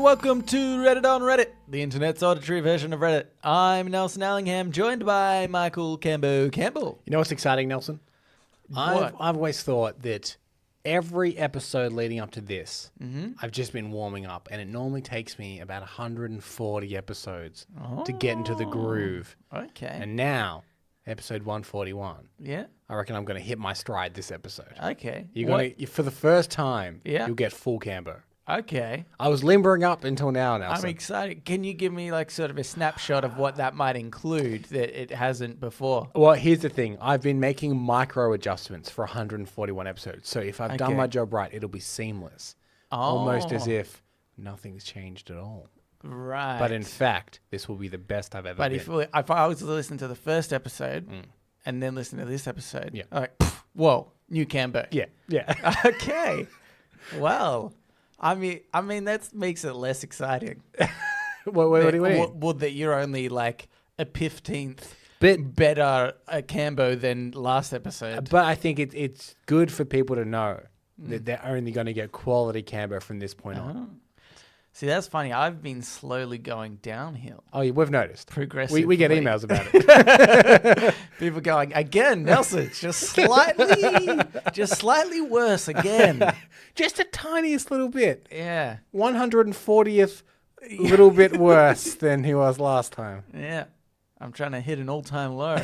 welcome to Reddit on Reddit, the internet's auditory version of Reddit. I'm Nelson Allingham, joined by Michael Campbell. You know what's exciting, Nelson? What? I've always thought that every episode leading up to this, I've just been warming up, and it normally takes me about 140 episodes to get into the groove. Okay. And now, episode 141. Yeah. I reckon I'm going to hit my stride this episode. Okay. You're going to, for the first time, Yeah. you'll get full Cambo. Okay. I was limbering up until now, Nelson. I'm excited. Can you give me like sort of a snapshot of what that might include that it hasn't before? Well, here's the thing. I've been making micro adjustments for 141 episodes. So if I've done my job right, it'll be seamless. Almost as if nothing's changed at all. Right. But in fact, this will be the best I've ever been. But if I was to listen to the first episode and then listen to this episode, Yeah. I'm like, whoa, new Cambo. Yeah. Okay. Well, I mean that makes it less exciting. what do you mean? Well, that you're only like a 15th But better Cambo than last episode. I think it's good for people to know that they're only going to get quality Cambo from this point on. See, that's funny. I've been slowly going downhill. Oh, yeah, we've noticed. Progressively. We get emails about it. People going, again, Nelson, just slightly worse again. Just a tiniest little bit. Yeah. 140th little bit worse than he was last time. Yeah. I'm trying to hit an all-time low.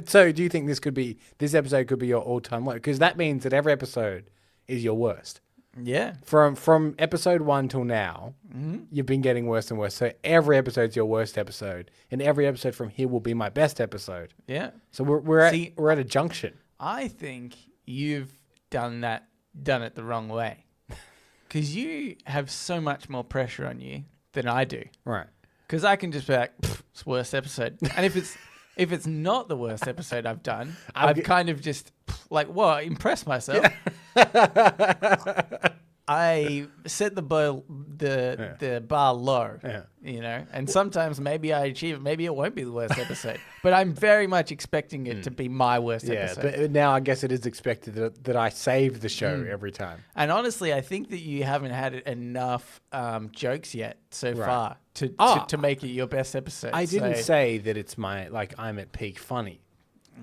So do you think this episode could be your all-time low? Because that means that every episode is your worst. Yeah. From episode 1 till now, you've been getting worse and worse. So every episode's your worst episode, and every episode from here will be my best episode. Yeah. So we're at a junction. I think you've done it the wrong way, because you have so much more pressure on you than I do. Right. Because I can just be like, it's worst episode, and if it's not the worst episode I've done, I've kind of just like, well, impressed myself. Yeah. I set the bar low, you know, and sometimes maybe I achieve it. Maybe it won't be the worst episode, but I'm very much expecting it to be my worst episode. But now I guess it is expected that I save the show every time. And honestly, I think that you haven't had enough jokes yet so far to make it your best episode. I didn't say that it's I'm at peak funny,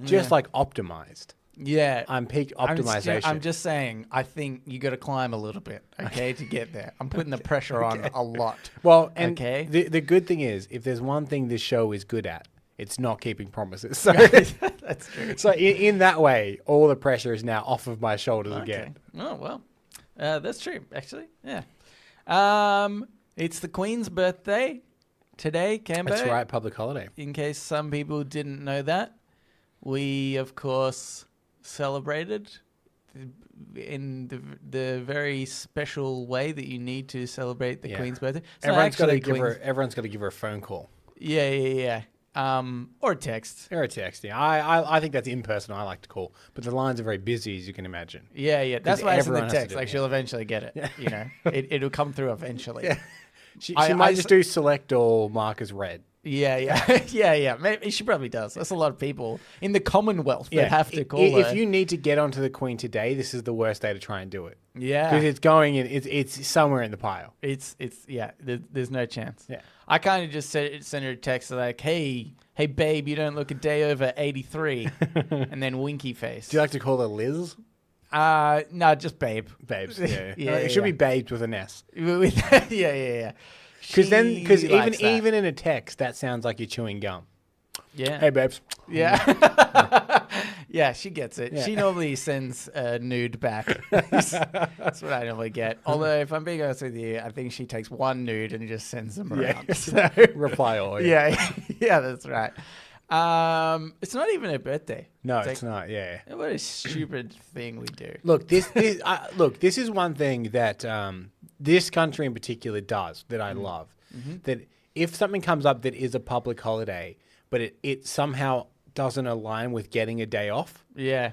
just like optimized. Yeah. I'm peak optimization. I'm just saying, I think you got to climb a little bit, okay, to get there. I'm putting the pressure on a lot. Well, and the good thing is, if there's one thing this show is good at, it's not keeping promises. So that's true. So in that way, all the pressure is now off of my shoulders again. Oh, well, that's true, actually. Yeah. It's the Queen's birthday today, Cambo. That's right, public holiday. In case some people didn't know that, we, of course, celebrated in the very special way that you need to celebrate the Queen's birthday. Everyone's got to give her a phone call. Yeah. Or a text. Yeah. I think that's impersonal. I like to call, but the lines are very busy, as you can imagine. Yeah. That's why I said the text. Like she'll eventually get it. Yeah. You know, it'll come through eventually. Yeah. She might just do select all, mark as read. Yeah. Maybe she probably does. That's a lot of people in the Commonwealth that have to call her. If you need to get onto the Queen today, this is the worst day to try and do it. Yeah, because it's going in. It's somewhere in the pile. There's no chance. Yeah, I kind of just sent her a text like, hey babe, you don't look a day over 83, and then winky face. Do you like to call her Liz? No, just babe. Babes. Yeah. It should be babes with an S. Yeah. Because even in a text, that sounds like you're chewing gum. Yeah. Hey, babes. Yeah. Yeah, she gets it. Yeah. She normally sends a nude back. That's what I normally get. Although, if I'm being honest with you, I think she takes one nude and just sends them around. Yeah. So, reply all. Yeah, that's right. It's not even her birthday. No, it's not. Yeah. What a stupid thing we do. Look, this is one thing that this country in particular does that I love. That if something comes up that is a public holiday, but it somehow doesn't align with getting a day off,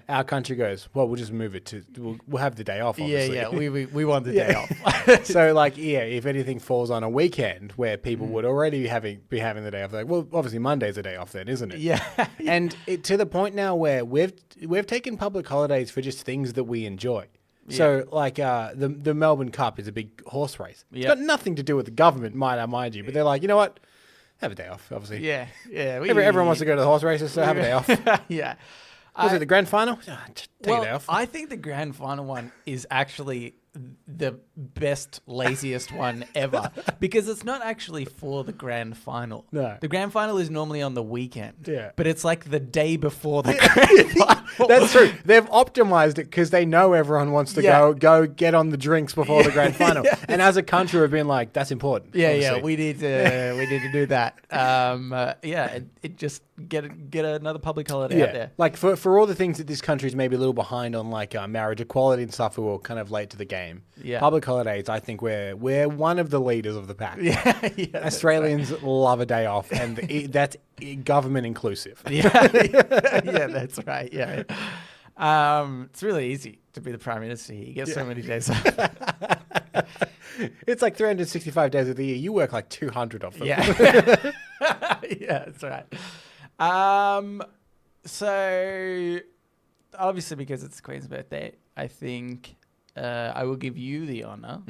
our country goes, well, we'll just move it to, we'll have the day off, obviously. Yeah, we want the day off. So, if anything falls on a weekend where people would already be having the day off, like, well, obviously Monday's a day off then, isn't it? Yeah. And to the point now where we've taken public holidays for just things that we enjoy. So, like, the Melbourne Cup is a big horse race. It's got nothing to do with the government, might I mind you. But they're like, you know what? Have a day off, obviously. Yeah. Everyone wants to go to the horse races, so have a day off. Yeah. Was it the grand final? Take a day off. I think the grand final one is actually the best, laziest one ever because it's not actually for the grand final. No. The grand final is normally on the weekend. Yeah. But it's like the day before the grand final. That's true. They've optimized it because they know everyone wants to go get on the drinks before the grand final. And as a country, we've been like, that's important. Yeah, we need to do that. It just get another public holiday out there. Like for all the things that this country's maybe a little behind on, like marriage equality and stuff, we're kind of late to the game. Yeah. Public holidays, I think we're one of the leaders of the pack. Yeah, Australians love a day off, and that's government inclusive. Yeah, that's right. Yeah. It's really easy to be the Prime Minister here. You get so many days off. It's like 365 days of the year. You work like 200 of them. Yeah. Yeah, that's right. So obviously because it's the Queen's birthday, I think I will give you the honor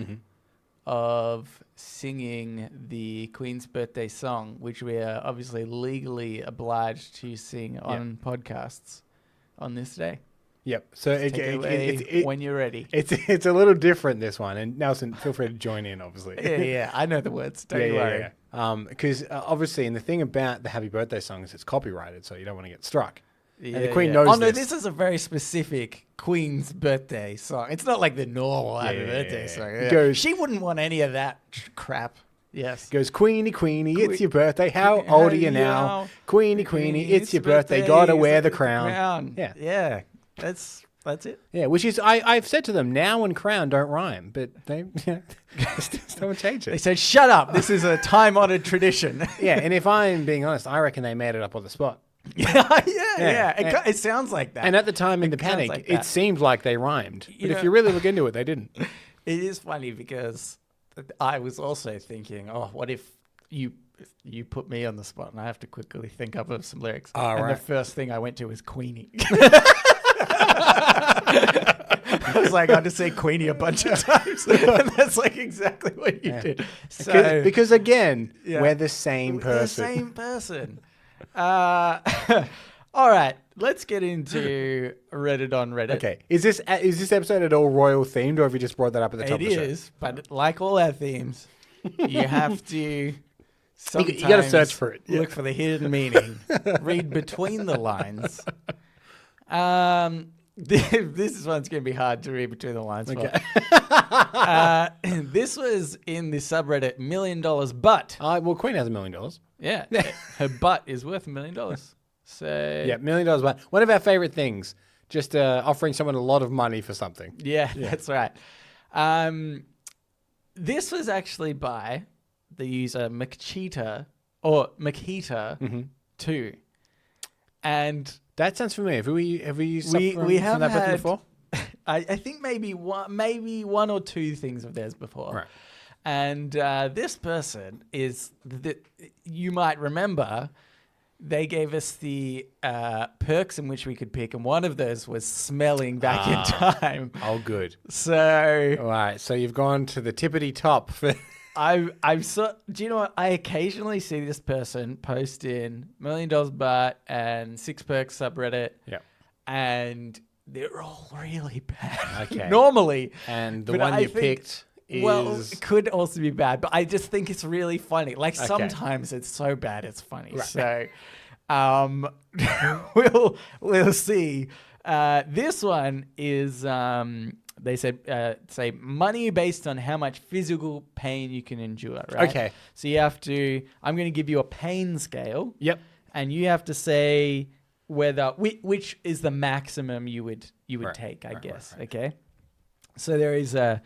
of singing the Queen's birthday song, which we are obviously legally obliged to sing on podcasts on this day. Yep. So when you're ready. It's a little different, this one. And Nelson, feel free to join in, obviously. Yeah. I know the words. Don't you worry. Because obviously, and the thing about the happy birthday song is it's copyrighted, so you don't want to get struck. Yeah, and the Queen knows this. Oh, no, this is a very specific Queen's birthday song. It's not like the normal happy birthday song. Yeah. Goes, she wouldn't want any of that crap. Yes. Goes, Queenie, it's your birthday. How old are you now? Queenie, it's your birthday. Gotta wear the crown. Yeah. Yeah. That's it. Yeah, which is, I've said to them, now and crown don't rhyme, but they still haven't changed it. They said, shut up. This is a time-honored tradition. Yeah, and if I'm being honest, I reckon they made it up on the spot. Yeah. It sounds like that. And at the time in the panic, like it seemed like they rhymed. But if you really look into it, they didn't. It is funny because I was also thinking, what if you put me on the spot and I have to quickly think up of some lyrics. The first thing I went to was Queenie. I was like, I'll just say Queenie a bunch of times. And that's like exactly what you did. So, because again, we're the same person. The same person. All right, let's get into Reddit on Reddit. Okay, is this episode at all royal themed, or have you just brought that up at the top of the show? It is, but like all our themes, you have to sometimes you got to search for it. Look for the hidden meaning. Read between the lines. This one's going to be hard to read between the lines. Okay. This was in the subreddit $1 million butt. Well, Queen has $1 million. Yeah. Her butt is worth $1 million. So yeah, $1 million butt. One of our favorite things, just offering someone a lot of money for something. Yeah. That's right. This was actually by the user Makita 2. And that sounds familiar. Have we we have that had, before? I think maybe one or two things of theirs before. Right. And this person is you might remember they gave us the perks in which we could pick, and one of those was smelling back in time. Oh, good. So all right, so you've gone to the tippity top for. Do you know what? I occasionally see this person post in $1 million butt and 6 perks subreddit. Yeah. And they're all really bad. Okay. Normally. And the one you picked is. Well, it could also be bad, but I just think it's really funny. Like sometimes it's so bad it's funny. Right. So we'll see. This one is they said say money based on how much physical pain you can endure, right? Okay. So you have to I'm going to give you a pain scale. Yep. And you have to say which is the maximum you would take, I guess. Right. Okay. So there is a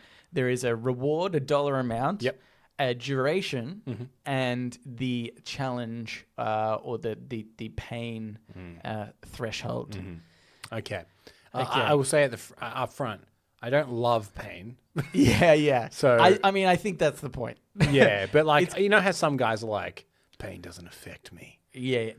reward, a dollar amount. Yep. A duration and the challenge or the pain threshold. Okay. I will say up front, I don't love pain. Yeah. So I mean, I think that's the point. Yeah, but like you know how some guys are like, pain doesn't affect me. Yeah,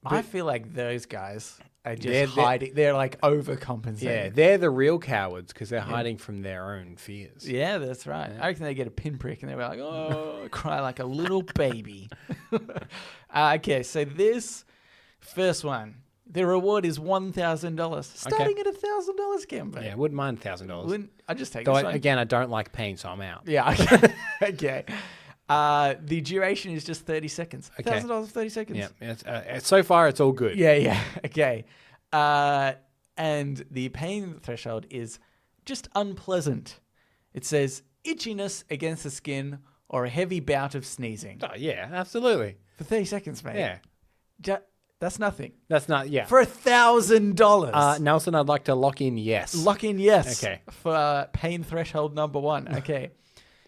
I feel like those guys are just hiding. They're like overcompensating. Yeah, they're the real cowards because they're hiding from their own fears. Yeah, that's right. Yeah. I reckon they get a pinprick and they're like, oh, cry like a little baby. Okay, so this first one, the reward is $1,000. Starting at $1,000, Cambo. Yeah, wouldn't mind $1,000. I just take this one. Again, I don't like pain, so I'm out. Yeah, okay. Okay. The duration is just 30 seconds. Okay. $1,000 for 30 seconds. Yeah, so far it's all good. Yeah. Okay. And the pain threshold is just unpleasant. It says itchiness against the skin or a heavy bout of sneezing. Oh, yeah, absolutely. For 30 seconds, mate. Yeah. That's nothing. That's not, yeah. For $1,000. Nelson, I'd like to lock in yes. Lock in yes. Okay. For pain threshold number 1. Okay.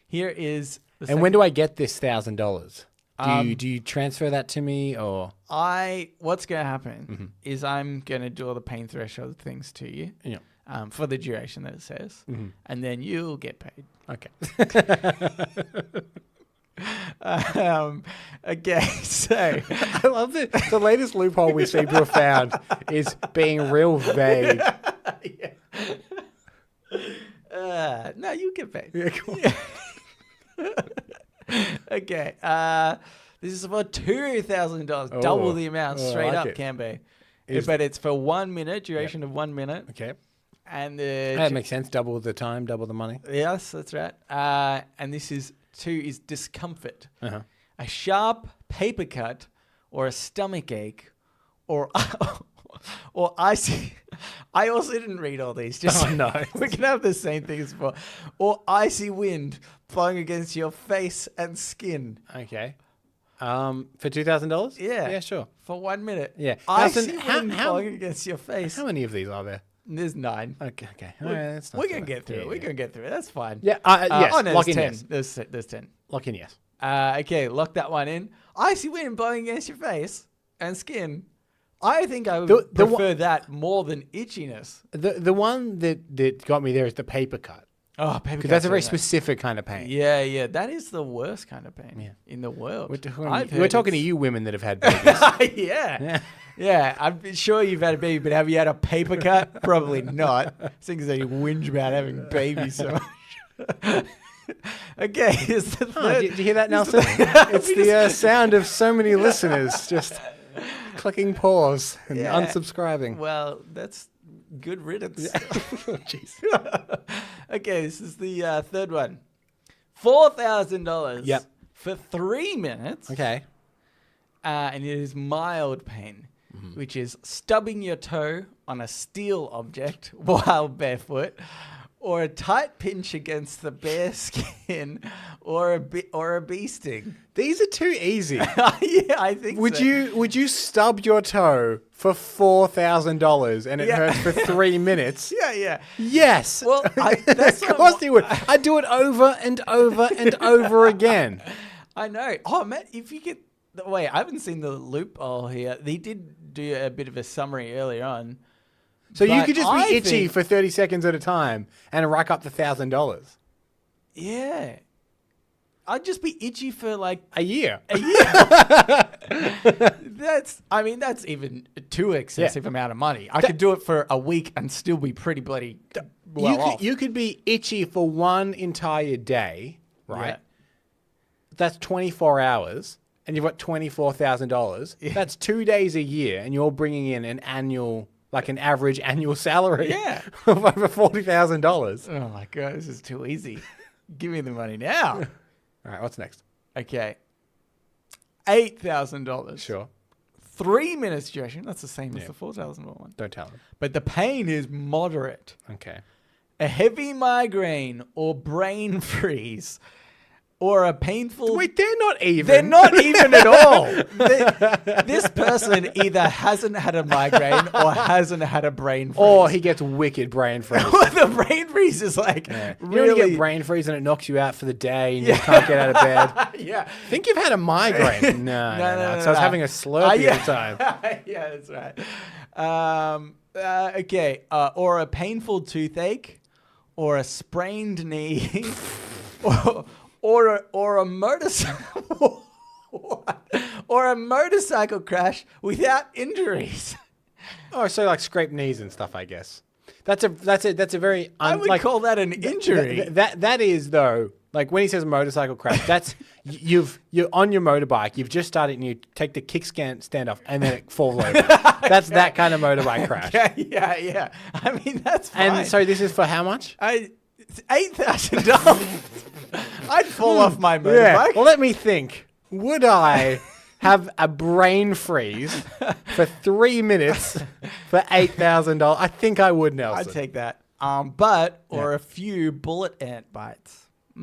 Here is the And when do I get this $1,000? Do you transfer that to me or? What's going to happen is I'm going to do all the pain threshold things to you. Yeah. For the duration that it says. And then you'll get paid. Okay. Okay, so I love that the latest loophole we seem to have found is being real vague. No, you get paid. Yeah, cool. Okay, this is for $2,000, double the amount straight up, can be. But it's for 1 minute, duration of 1 minute. Okay. And that makes sense. Double the time, double the money. Yes, that's right. And this is 2 is discomfort. A sharp paper cut or a stomach ache or icy. I also didn't read all these. Just no. We can have the same thing as before. Or icy wind blowing against your face and skin. Okay. For $2,000? Yeah. Yeah, sure. For 1 minute. Yeah. Icy wind blowing against your face. How many of these are there? There's 9. Okay. All right, that's not we're going to get through it. We're going to get through it. That's fine. Yeah. Yes. Oh, no, lock there's in 10. yes. There's 10. Lock in yes. Okay, lock that one in. Icy wind blowing against your face and skin. I think I would prefer that more than itchiness. The one that got me there is the paper cut. Oh, paper cut. Because that's a very specific kind of pain. Yeah. That is the worst kind of pain in the world. We're talking to you women that have had babies. Yeah, I'm sure you've had a baby, but have you had a paper cut? Probably not. Things that you whinge about having babies so much. Okay, it's the third. Did you hear that, Nelson? It's the sound of so many listeners just clicking pause and unsubscribing. Well, that's good riddance. Jeez. Okay, this is the third one. $4,000 Yep. for 3 minutes. Okay. And it is mild pain, which is stubbing your toe on a steel object while barefoot, or a tight pinch against the bare skin, or a bee sting. These are too easy. Yeah, I think so. Would you stub your toe for $4,000 and it hurts for 3 minutes? Yeah. Yes. Well, that's of course you would. I'd do it over and over and over again. I know. Oh, man, if you get... Wait, I haven't seen the loophole here. They did do a bit of a summary earlier on. So you could just be itchy for 30 seconds at a time and rack up the $1,000. Yeah. I'd just be itchy for like... A year. That's even too excessive amount of money. I could do it for a week and still be pretty bloody off. You could be itchy for one entire day, right? Yeah. That's 24 hours. And you've got $24,000. Yeah. That's 2 days a year, and you're bringing in an average annual salary of over $40,000. Oh my God, this is too easy. Give me the money now. All right, what's next? Okay. $8,000. Sure. 3 minutes duration. That's the same as the $4,000 one. Don't tell them. But the pain is moderate. Okay. A heavy migraine or brain freeze. Or a painful... Wait, they're not even. They're not even at all. This person either hasn't had a migraine or hasn't had a brain freeze. Or he gets wicked brain freeze. The brain freeze is like really... You know, you get brain freeze and it knocks you out for the day and you can't get out of bed. Yeah. I think you've had a migraine. No. So I was having a Slurpee at the time. Yeah, that's right. Okay. Or a painful toothache or a sprained knee or a motorcycle or a motorcycle crash without injuries. Oh, so like scrape knees and stuff, I guess. That's a very I would call that an injury. That is though. Like when he says motorcycle crash, that's you're on your motorbike, you've just started and you take the stand off and then it falls over. That's that kind of motorbike crash. Yeah. I mean, that's fine. And so this is for how much? $8,000. I'd fall off my motorbike. Yeah. Well, let me think. Would I have a brain freeze for 3 minutes for $8,000? I think I would, Nelson. I'd take that. A few bullet ant bites. I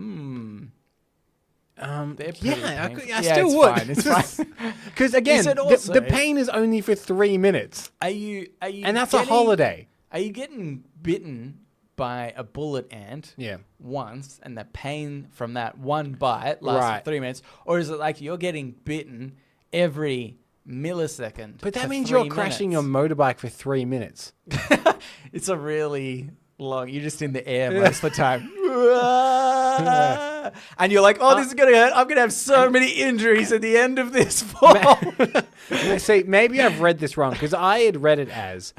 Yeah, still would. It's fine. Because again, the pain is only for 3 minutes. Are you? And that's a holiday. Are you getting bitten by a bullet ant? Yeah. Once, and the pain from that one bite lasts for 3 minutes, or is it like you're getting bitten every millisecond? But that means you're crashing your motorbike for 3 minutes. It's a really long. You're just in the air most of the time. And you're like, oh, this is going to hurt. I'm going to have so many injuries at the end of this fall. See, maybe I've read this wrong because I had read it as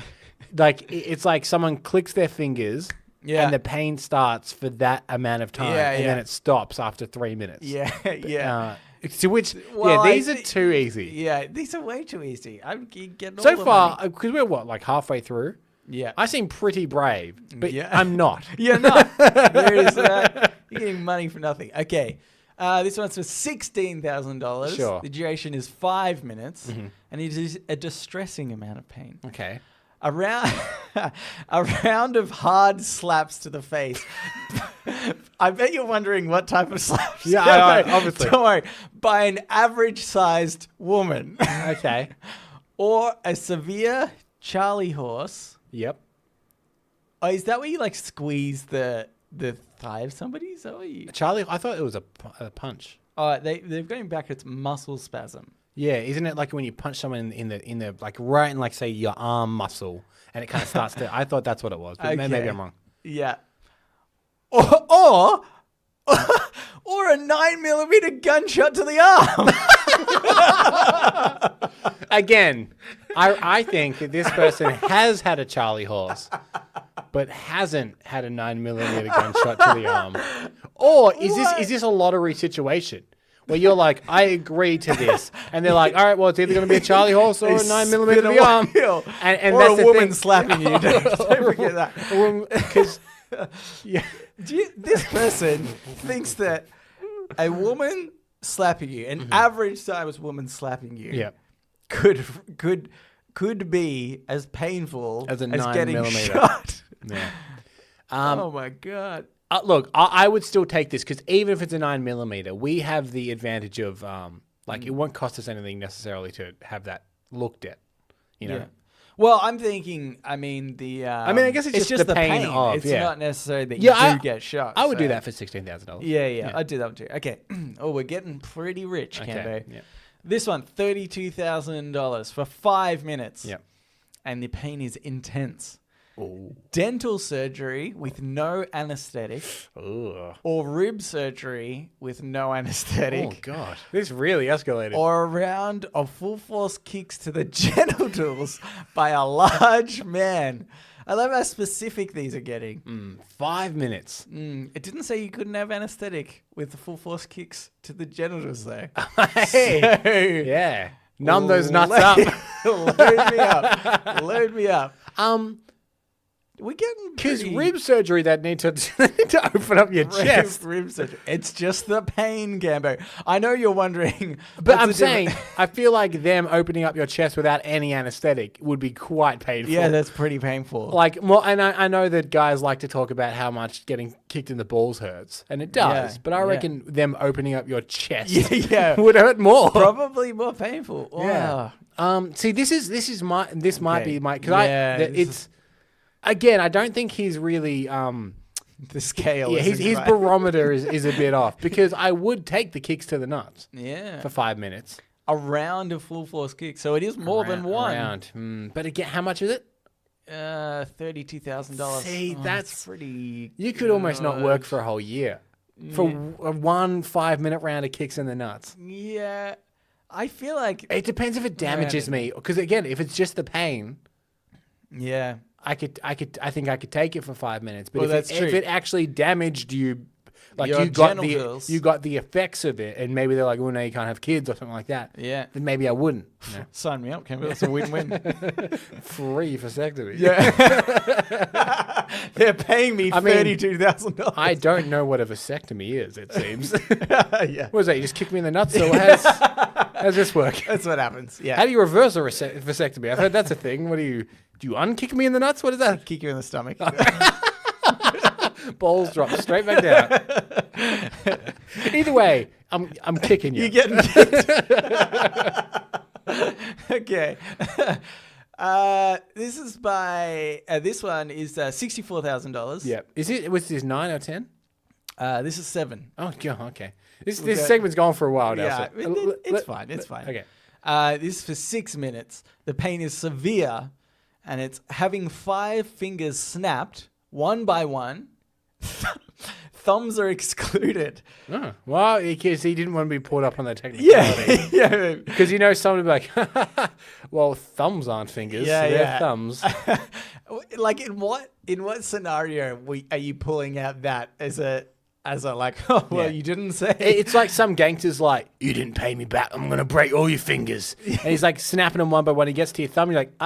like it's like someone clicks their fingers and the pain starts for that amount of time and then it stops after 3 minutes. Yeah. These are too easy. Yeah, these are way too easy. I'm getting all so far because we're like halfway through. Yeah, I seem pretty brave, but I'm not. You're not. There is that. You're getting money for nothing. Okay, this one's for $16,000. Sure. The duration is 5 minutes, and it is a distressing amount of pain. Okay. A round of hard slaps to the face. I bet you're wondering what type of slaps. Yeah, obviously. Don't worry. By an average-sized woman. Okay. Or a severe Charlie horse. Yep. Oh, is that where you like squeeze the thigh of somebody? Is that what you... Charlie, I thought it was a punch. Oh, they've going back. It's muscle spasm. Yeah, isn't it like when you punch someone in the like right in like say your arm muscle and it kind of starts to? I thought that's what it was, but maybe I'm wrong. Yeah. Or a 9mm gunshot to the arm. Again, I think that this person has had a Charlie horse, but hasn't had a 9mm gunshot to the arm. Or is this a lottery situation? Where you're like, I agree to this. And they're like, all right, well, it's either going to be a Charlie horse or a 9mm to the arm. And or that's a woman slapping you. Don't forget that. Because this person thinks that a woman slapping you, an average-sized woman slapping you, could be as painful as getting shot. Yeah. Oh, my God. Look, I would still take this because even if it's a 9mm, we have the advantage of it won't cost us anything necessarily to have that looked at, you know. Yeah. Well, I'm thinking. I mean, I guess it's just the pain of. It's not necessary that you do get shot. I would do that for $16,000. Yeah, I'd do that one too. Okay. Oh, we're getting pretty rich, Cambo. Yeah. This one, $32,000 for 5 minutes. Yeah. And the pain is intense. Ooh. Dental surgery with no anesthetic. Ugh. Or rib surgery with no anesthetic. Oh, God. This really escalated. Or a round of full force kicks to the genitals by a large man. I love how specific these are getting. 5 minutes. It didn't say you couldn't have anesthetic with the full force kicks to the genitals, though. Hey. Yeah. Numb those nuts up. Load me up. We're getting because rib surgery that need to open up your chest. Rib surgery. It's just the pain, Gambo. I know you're wondering, but I'm saying I feel like them opening up your chest without any anesthetic would be quite painful. Yeah, that's pretty painful. Like, well, and I know that guys like to talk about how much getting kicked in the balls hurts, and it does. But I reckon them opening up your chest, would hurt more. Probably more painful. Yeah. See, this might be my because Again, I don't think he's really the scale. Yeah, his barometer is a bit off because I would take the kicks to the nuts. Yeah, for 5 minutes. A round of full force kicks, so it is more than one. But again, how much is it? $32,000. See, that's pretty. You could almost not work for a whole year for a 1 5-minute round of kicks in the nuts. Yeah, I feel like it depends if it damages me because again, if it's just the pain. Yeah. I think I could take it for 5 minutes. But Well, that's true. if it actually damaged you, like Your genitals. you got the effects of it, and maybe they're like, oh no, you can't have kids or something like that. Yeah. Then maybe I wouldn't. You know? Sign me up, Campbell. That's a win-win. Free vasectomy. Yeah. They're paying me $32,000. I don't know what a vasectomy is, it seems. Yeah. What is that? You just kick me in the nuts? So how does this work? That's what happens. Yeah. How do you reverse a vasectomy? I've heard that's a thing. Do you unkick me in the nuts? What is that? Kick you in the stomach. Balls drop straight back down. Either way, I'm kicking you. You're getting kicked. Okay. This one is $64,000. Yeah. Was this 9 or 10? This is 7. Oh, God, okay. This segment's gone for a while now. Yeah, So it's fine. It's fine. Okay. This is for 6 minutes. The pain is severe, and it's having 5 fingers snapped one by one. Thumbs are excluded. Oh, well, because he didn't want to be pulled up on that technicality. Yeah. Because someone would be like, well, thumbs aren't fingers. Yeah, they're thumbs. Like in what scenario are you pulling out that as a like, oh, well, you didn't say. It's like some gangster's like, you didn't pay me back. I'm going to break all your fingers. And he's like snapping them one by one. He gets to your thumb. You're like,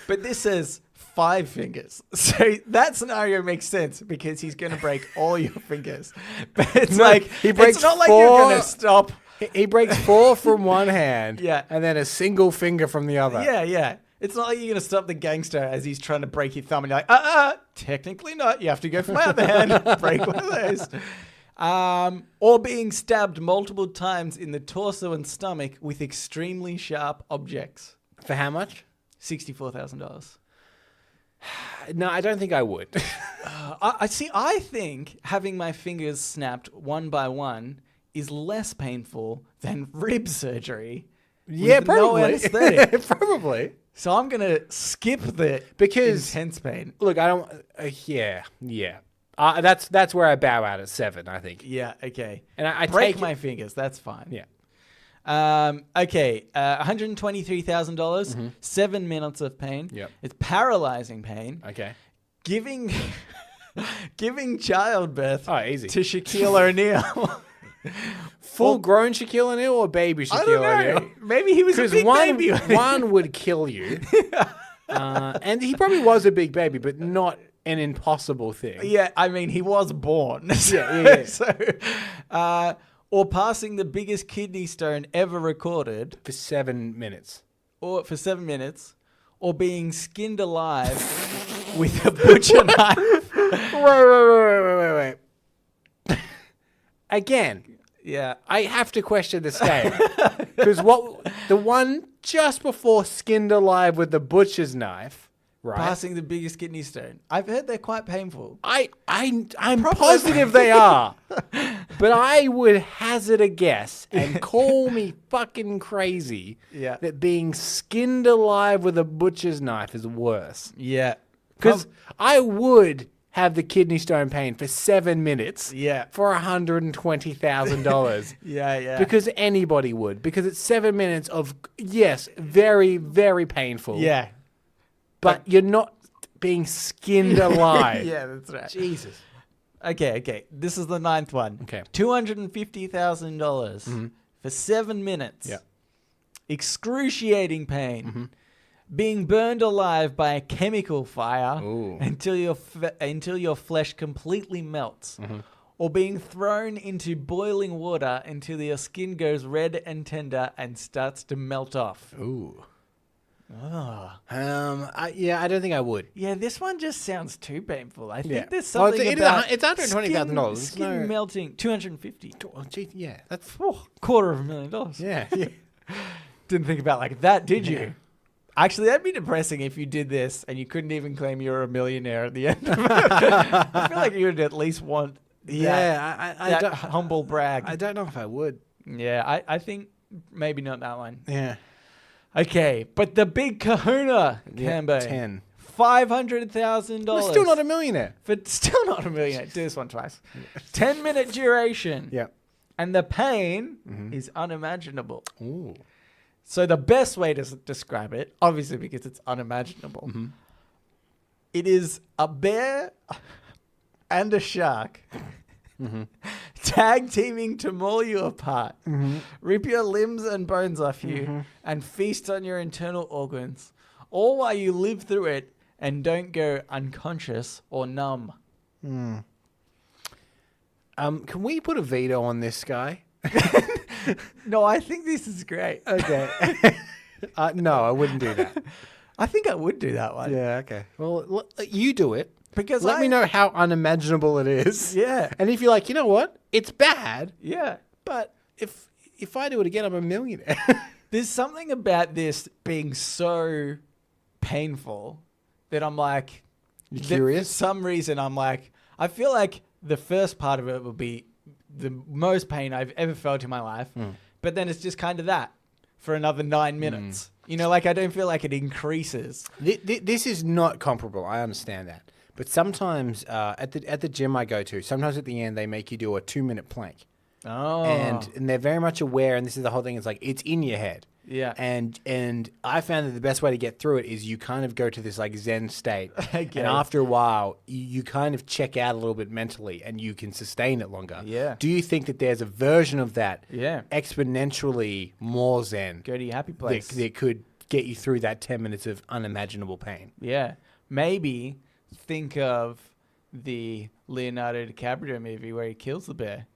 But this says 5 fingers. So that scenario makes sense because he's going to break all your fingers. But it's it's not like you're going to stop. He breaks 4 from one hand. Yeah. And then a single finger from the other. Yeah. It's not like you're going to stop the gangster as he's trying to break your thumb and you're like, technically not. You have to go for my other hand and break one of those. Or being stabbed multiple times in the torso and stomach with extremely sharp objects. For how much? $64,000. No, I don't think I would. I think having my fingers snapped one by one is less painful than rib surgery. Yeah, probably. No anesthetic. Probably. So I'm going to skip the intense pain. Look, I don't... yeah. That's where I bow out at 7, I think. Yeah, okay. And I break take my fingers. That's fine. Yeah. Okay, $123,000, 7 minutes of pain. Yep. It's paralyzing pain. Okay. Giving childbirth to Shaquille O'Neal. Full-grown Shaquille O'Neal or baby Shaquille O'Neal? Maybe he was a big baby. One would kill you. And he probably was a big baby, but not an impossible thing. Yeah, I mean, he was born. Yeah. So, or passing the biggest kidney stone ever recorded. For 7 minutes. Or for 7 minutes. Or being skinned alive with a butcher knife. Wait. Again. Yeah. I have to question the scale. Because the one just before skinned alive with the butcher's knife, right? Passing the biggest kidney stone. I've heard they're quite painful. I'm positive they are. But I would hazard a guess and call me fucking crazy that being skinned alive with a butcher's knife is worse. Yeah. Because I would have the kidney stone pain for 7 minutes for $120,000. Yeah. Because anybody would. Because it's 7 minutes of, yes, very, very painful. Yeah. But you're not being skinned alive. Yeah, that's right. Jesus. Okay. This is the 9th one. Okay. $250,000 for 7 minutes. Yeah. Excruciating pain. Being burned alive by a chemical fire until your flesh completely melts. Or being thrown into boiling water until your skin goes red and tender and starts to melt off. Ooh. Oh. I don't think I would. Yeah, this one just sounds too painful. I think there's something it's $120,000. Skin melting. $250,000. Oh, gee, yeah, that's $250,000. Yeah. Didn't think about like that, did you? Actually, that'd be depressing if you did this and you couldn't even claim you were a millionaire at the end of it. I feel like you would at least want that humble brag. I don't know if I would. Yeah, I think maybe not that one. Yeah. Okay, but the big kahuna, Cambo. 10. $500,000. We're still not a millionaire. But still not a millionaire. Do this one twice. 10-minute duration. Yeah. And the pain is unimaginable. Ooh. So the best way to describe it, obviously because it's unimaginable, it is a bear and a shark tag teaming to maul you apart, rip your limbs and bones off you, and feast on your internal organs, all while you live through it and don't go unconscious or numb. Can we put a veto on this guy? No, I think this is great. Okay. No, I wouldn't do that. I think I would do that one. Yeah, okay. Well, you do it. Because Let me know how unimaginable it is. Yeah. And if you're like, you know what? It's bad. Yeah. But if I do it again, I'm a millionaire. There's something about this being so painful that I'm like... You curious? For some reason, I'm like... I feel like the first part of it will be the most pain I've ever felt in my life. But then it's just kind of that for another 9 minutes. You know, like I don't feel like it increases. This is not comparable. I understand that. But sometimes at the gym I go to, sometimes at the end they make you do a 2-minute plank. Oh. And they're very much aware, and this is the whole thing, it's like it's in your head. Yeah. And I found that the best way to get through it is you kind of go to this like Zen state. Okay. And after a while, you kind of check out a little bit mentally and you can sustain it longer. Yeah. Do you think that there's a version of that exponentially more Zen? Go to your happy place. That could get you through that 10 minutes of unimaginable pain. Yeah. Maybe think of the Leonardo DiCaprio movie where he kills the bear.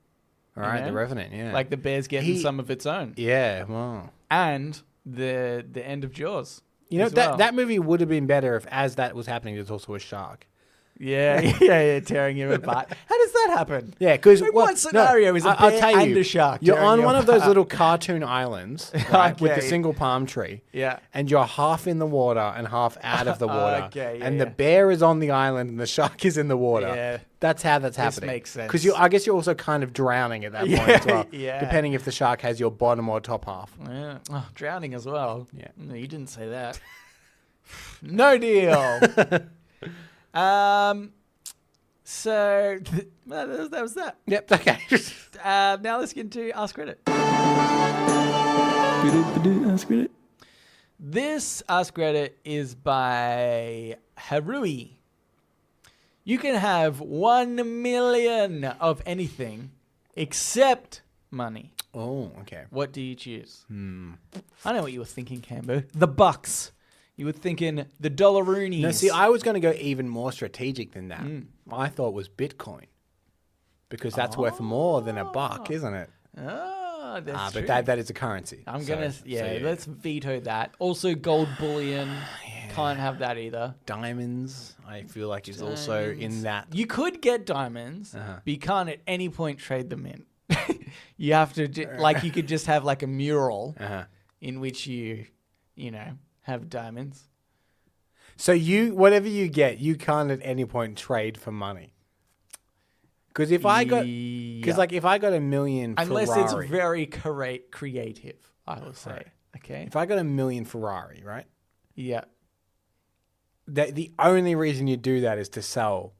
All right, The Revenant, yeah. Like the bear's getting some of its own. Yeah, wow. And the end of Jaws. You know, that movie would have been better if as that was happening, there's also a shark. Yeah, tearing him apart. How does that happen? Yeah, because what scenario is a bear and a shark? You're on one of those little cartoon islands, right, with the Okay. single palm tree. Yeah. And you're half in the water and half out of the water. Okay, and yeah. the bear is on the island and the shark is in the water. Yeah. That's how that's happening. makes sense. Because I guess you're also kind of drowning at that point as well. Yeah. Depending if the shark has your bottom or top half. Yeah. Oh, drowning as well. Yeah. No, you didn't say that. No deal. So that was that. Yep, okay. Now let's get into Ask Reddit. Ask Reddit. This Ask Reddit is by Harui. You can have 1 million of anything except money. Oh, okay. What do you choose? I know what you were thinking, Cambo. The bucks. You were thinking the dollaroonies. No, see, I was going to go even more strategic than that. I thought it was Bitcoin. Because that's worth more than a buck, isn't it? Oh, that's true. But that is a currency. Let's veto that. Also, gold bullion. Can't have that either. Diamonds, I feel like is also in that. You could get diamonds, but you can't at any point trade them in. You have to, you could just have like a mural in which you have diamonds. So whatever you get, you can't at any point trade for money. Because if I got, if I got a million unless Ferrari, it's very creative, I will say. Right. Okay. If I got a million Ferrari, right? Yeah. The only reason you do that is to sell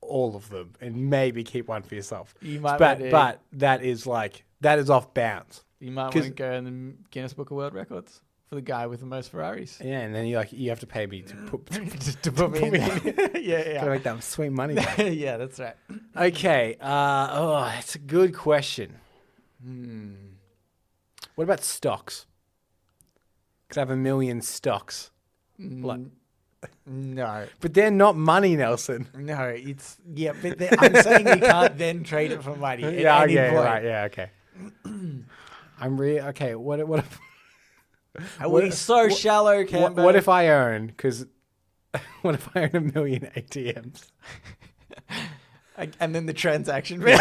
all of them and maybe keep one for yourself. You might, but that is off bounds. You might want to go in the Guinness Book of World Records for the guy with the most Ferraris. Yeah, and then you have to pay me to put me in there. Yeah. Gotta make that sweet money back. Yeah, that's right. Okay. That's a good question. What about stocks? Because I have 1 million stocks. No. But they're not money, Nelson. No, but I'm saying you can't then trade it for money at any point. Right, yeah, okay. Okay, what are we so shallow, Cambo? What if I earn, what if I earn 1 million ATMs? And then the transaction fee.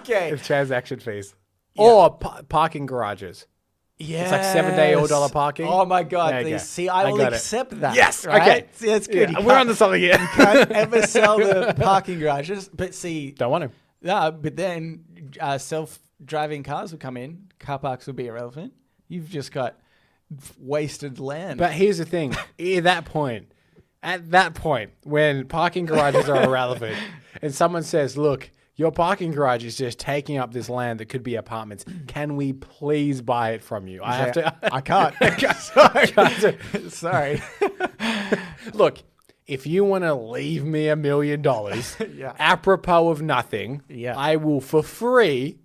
Okay. The transaction fees. Yeah. Or parking garages. Yeah, it's like $7 all dollar parking. Oh my god! See, I will accept that. Yes, right? okay. See, that's good. Yeah, we're on to something here. You can't ever sell the parking garages, but see, don't want to. No, but then self-driving cars will come in. Car parks will be irrelevant. You've just got wasted land. But here's the thing: at that point, when parking garages are irrelevant, and someone says, "Look, your parking garage is just taking up this land that could be apartments. Can we please buy it from you? I have to. I can't. Sorry. Look, if you want to leave me $1 million, Yeah. apropos of nothing, Yeah. I will for free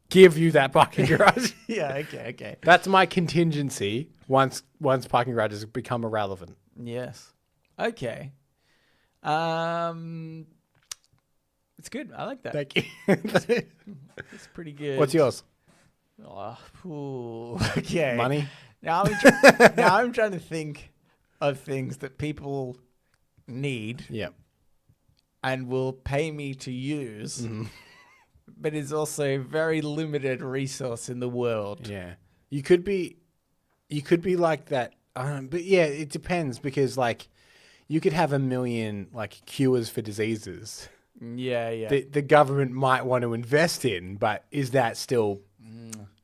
give you that parking garage. Yeah. Okay. That's my contingency once parking garages become irrelevant. Yes. Okay. It's good. I like that. Thank you. It's pretty good. What's yours? Okay. Money? Now I'm trying to think of things that people need Yeah. and will pay me to use, but is also a very limited resource in the world. Yeah. You could be like that. But yeah, it depends because like you could have 1 million like cures for diseases. Yeah. The government might want to invest in, but is that still?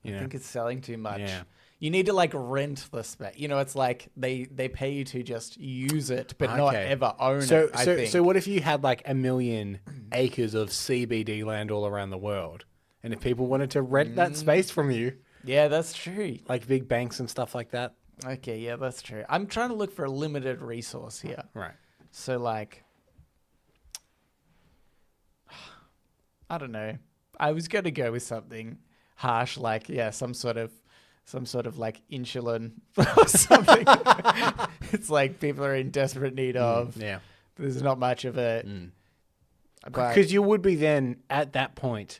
I think it's selling too much. Yeah. You need to like rent the space. It's like they pay you to just use it, but not ever own it. I think. So what if you had like 1 million acres of CBD land all around the world, and if people wanted to rent that space from you, Yeah, that's true. like big banks and stuff like that? Okay, yeah, that's true. I'm trying to look for a limited resource here. Right. So like, I don't know. I was going to go with something harsh, like some sort of like insulin or something. It's like people are in desperate need of. Yeah. There's not much of it. Because you would be then at that point,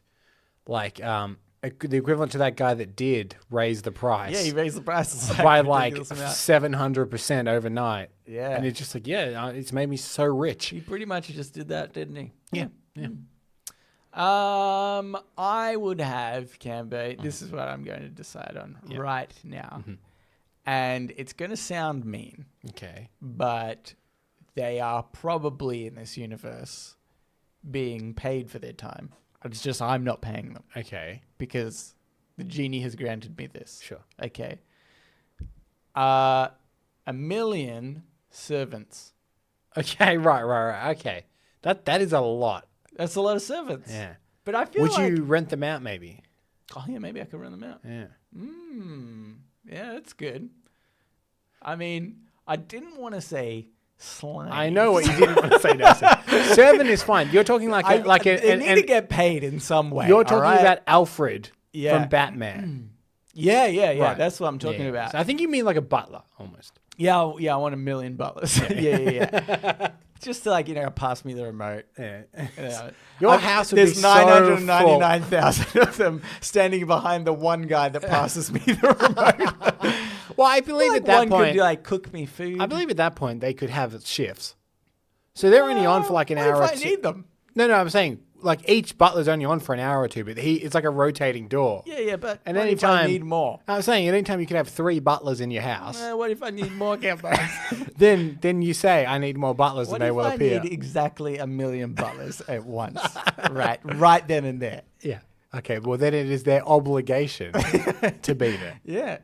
like the equivalent to that guy that did raise the price. Yeah, he raised the prices by like 700% overnight. Yeah. And it's just like, it's made me so rich. He pretty much just did that, didn't he? Yeah. I would have Cambo. This is what I'm going to decide on right now. And it's going to sound mean. Okay. But they are probably in this universe being paid for their time. It's just I'm not paying them. Okay. Because the genie has granted me this. Sure. Okay. 1 million servants. Okay, right. Okay. That is a lot. That's a lot of servants. Yeah. But I feel Would like... you rent them out maybe? Oh, yeah, maybe I could rent them out. Yeah. Yeah, that's good. I mean, I didn't want to say slaves. I know what you didn't want to say, Nelson. Servant is fine. You're talking they need to get paid in some way. You're talking about Alfred from Batman. Yeah. Right. That's what I'm talking about. So I think you mean like a butler almost. Yeah, I want 1 million butlers. Yeah. Just to pass me the remote. Yeah. Your house would be there's so 999,000 of them standing behind the one guy that passes me the remote. Well, I believe at that one point, could cook me food. I believe at that point they could have shifts. So they're only on for like an hour or two. If I need them. No, I'm saying like each butler's only on for an hour or two, but it's like a rotating door. Yeah, but And what if I need more? I'm saying anytime you could have 3 butlers in your house, What if I need more, Cambo? then you say I need more butlers What and they if will I appear. need exactly 1 million butlers at once? right then and there. Yeah. Okay. Well, then it is their obligation to be there, Yeah,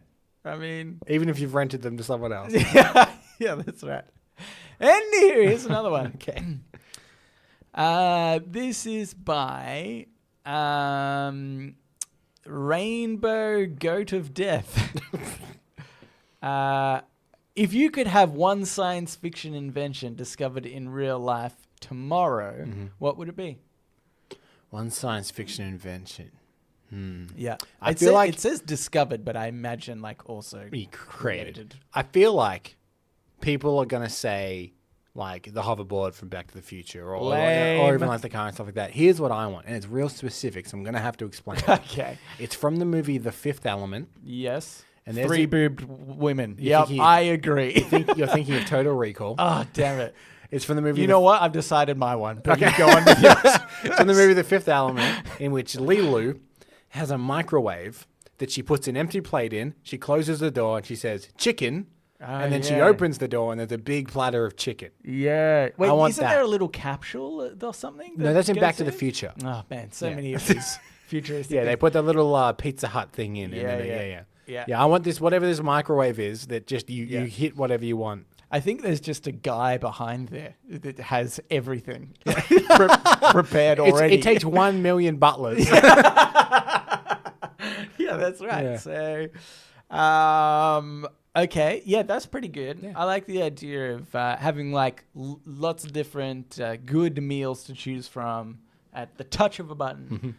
I mean, even if you've rented them to someone else. yeah, that's right. And here's another one. Okay. This is by Rainbow Goat of Death. If you could have one science fiction invention discovered in real life tomorrow, what would it be? One science fiction invention. Yeah. I feel like it says discovered, but I imagine also created. I feel like people are going to say like the hoverboard from Back to the Future or even like the car and stuff like that. Here's what I want. And it's real specific, so I'm going to have to explain it. Okay. It's from the movie The Fifth Element. Yes. And 3-boobed women. Yep, I agree. You're thinking of Total Recall. Oh, damn it. It's from the movie... You know what? I've decided my one. But you go on with yours. It's from the movie The Fifth Element, in which Lilu has a microwave that she puts an empty plate in. She closes the door and she says, chicken. And then she opens the door and there's a big platter of chicken. Yeah. Wait, isn't that. there a little capsule or something? No, that's in Back to the Future. Oh, man. So many of these futuristic Yeah, they put the little Pizza Hut thing in. Yeah. Yeah, I want this, whatever this microwave is, that just you hit whatever you want. I think there's just a guy behind there that has everything prepared already. It takes 1 million butlers. Yeah, that's right. Yeah. So, okay. Yeah, that's pretty good. Yeah. I like the idea of having like lots of different good meals to choose from at the touch of a button.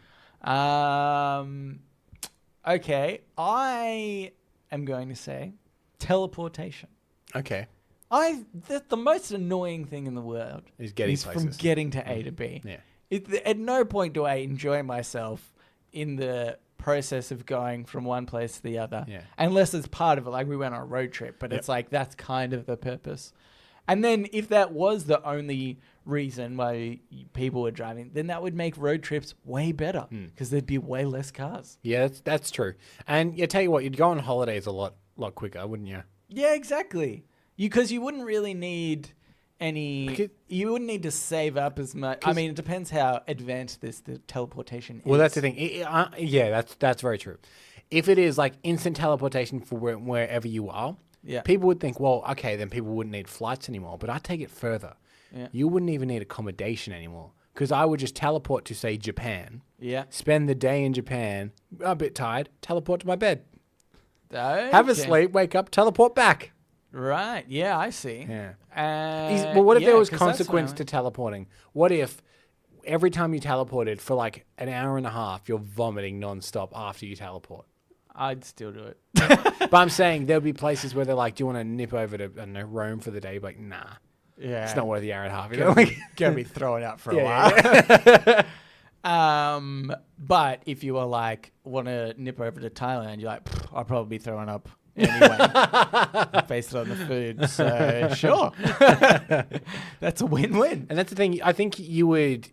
Okay. I am going to say teleportation. Okay. The most annoying thing in the world Is getting from places. getting to A to B. Yeah. At no point do I enjoy myself in the process of going from one place to the other, unless it's part of it. Like we went on a road trip, but it's like that's kind of the purpose. And then if that was the only reason why people were driving, then that would make road trips way better because there'd be way less cars. Yeah, that's true. And I tell you what, you'd go on holidays a lot quicker, wouldn't you? Yeah, exactly. Because you wouldn't really need you wouldn't need to save up as much. I mean, it depends how advanced the teleportation is. Well, that's the thing. Yeah, that's very true. If it is like instant teleportation for wherever you are, people would think, well, okay, then people wouldn't need flights anymore. But I take it further. Yeah. You wouldn't even need accommodation anymore because I would just teleport to, say, Japan. Yeah. Spend the day in Japan, a bit tired, teleport to my bed. Okay. Have a sleep, wake up, teleport back. Right. Yeah, I see. Yeah. Well, what if there was consequence to teleporting? What if every time you teleported for like an hour and a half, you're vomiting nonstop after you teleport? I'd still do it. But I'm saying there'll be places where they're like, do you want to nip over to, I don't know, Rome for the day? But nah. Yeah. It's not worth the hour and a half. Gonna be thrown out for a while. But if you were like, want to nip over to Thailand, you're like, I'll probably be throwing up anyway, based on the food. So sure, that's a win-win. And that's the thing. I think you would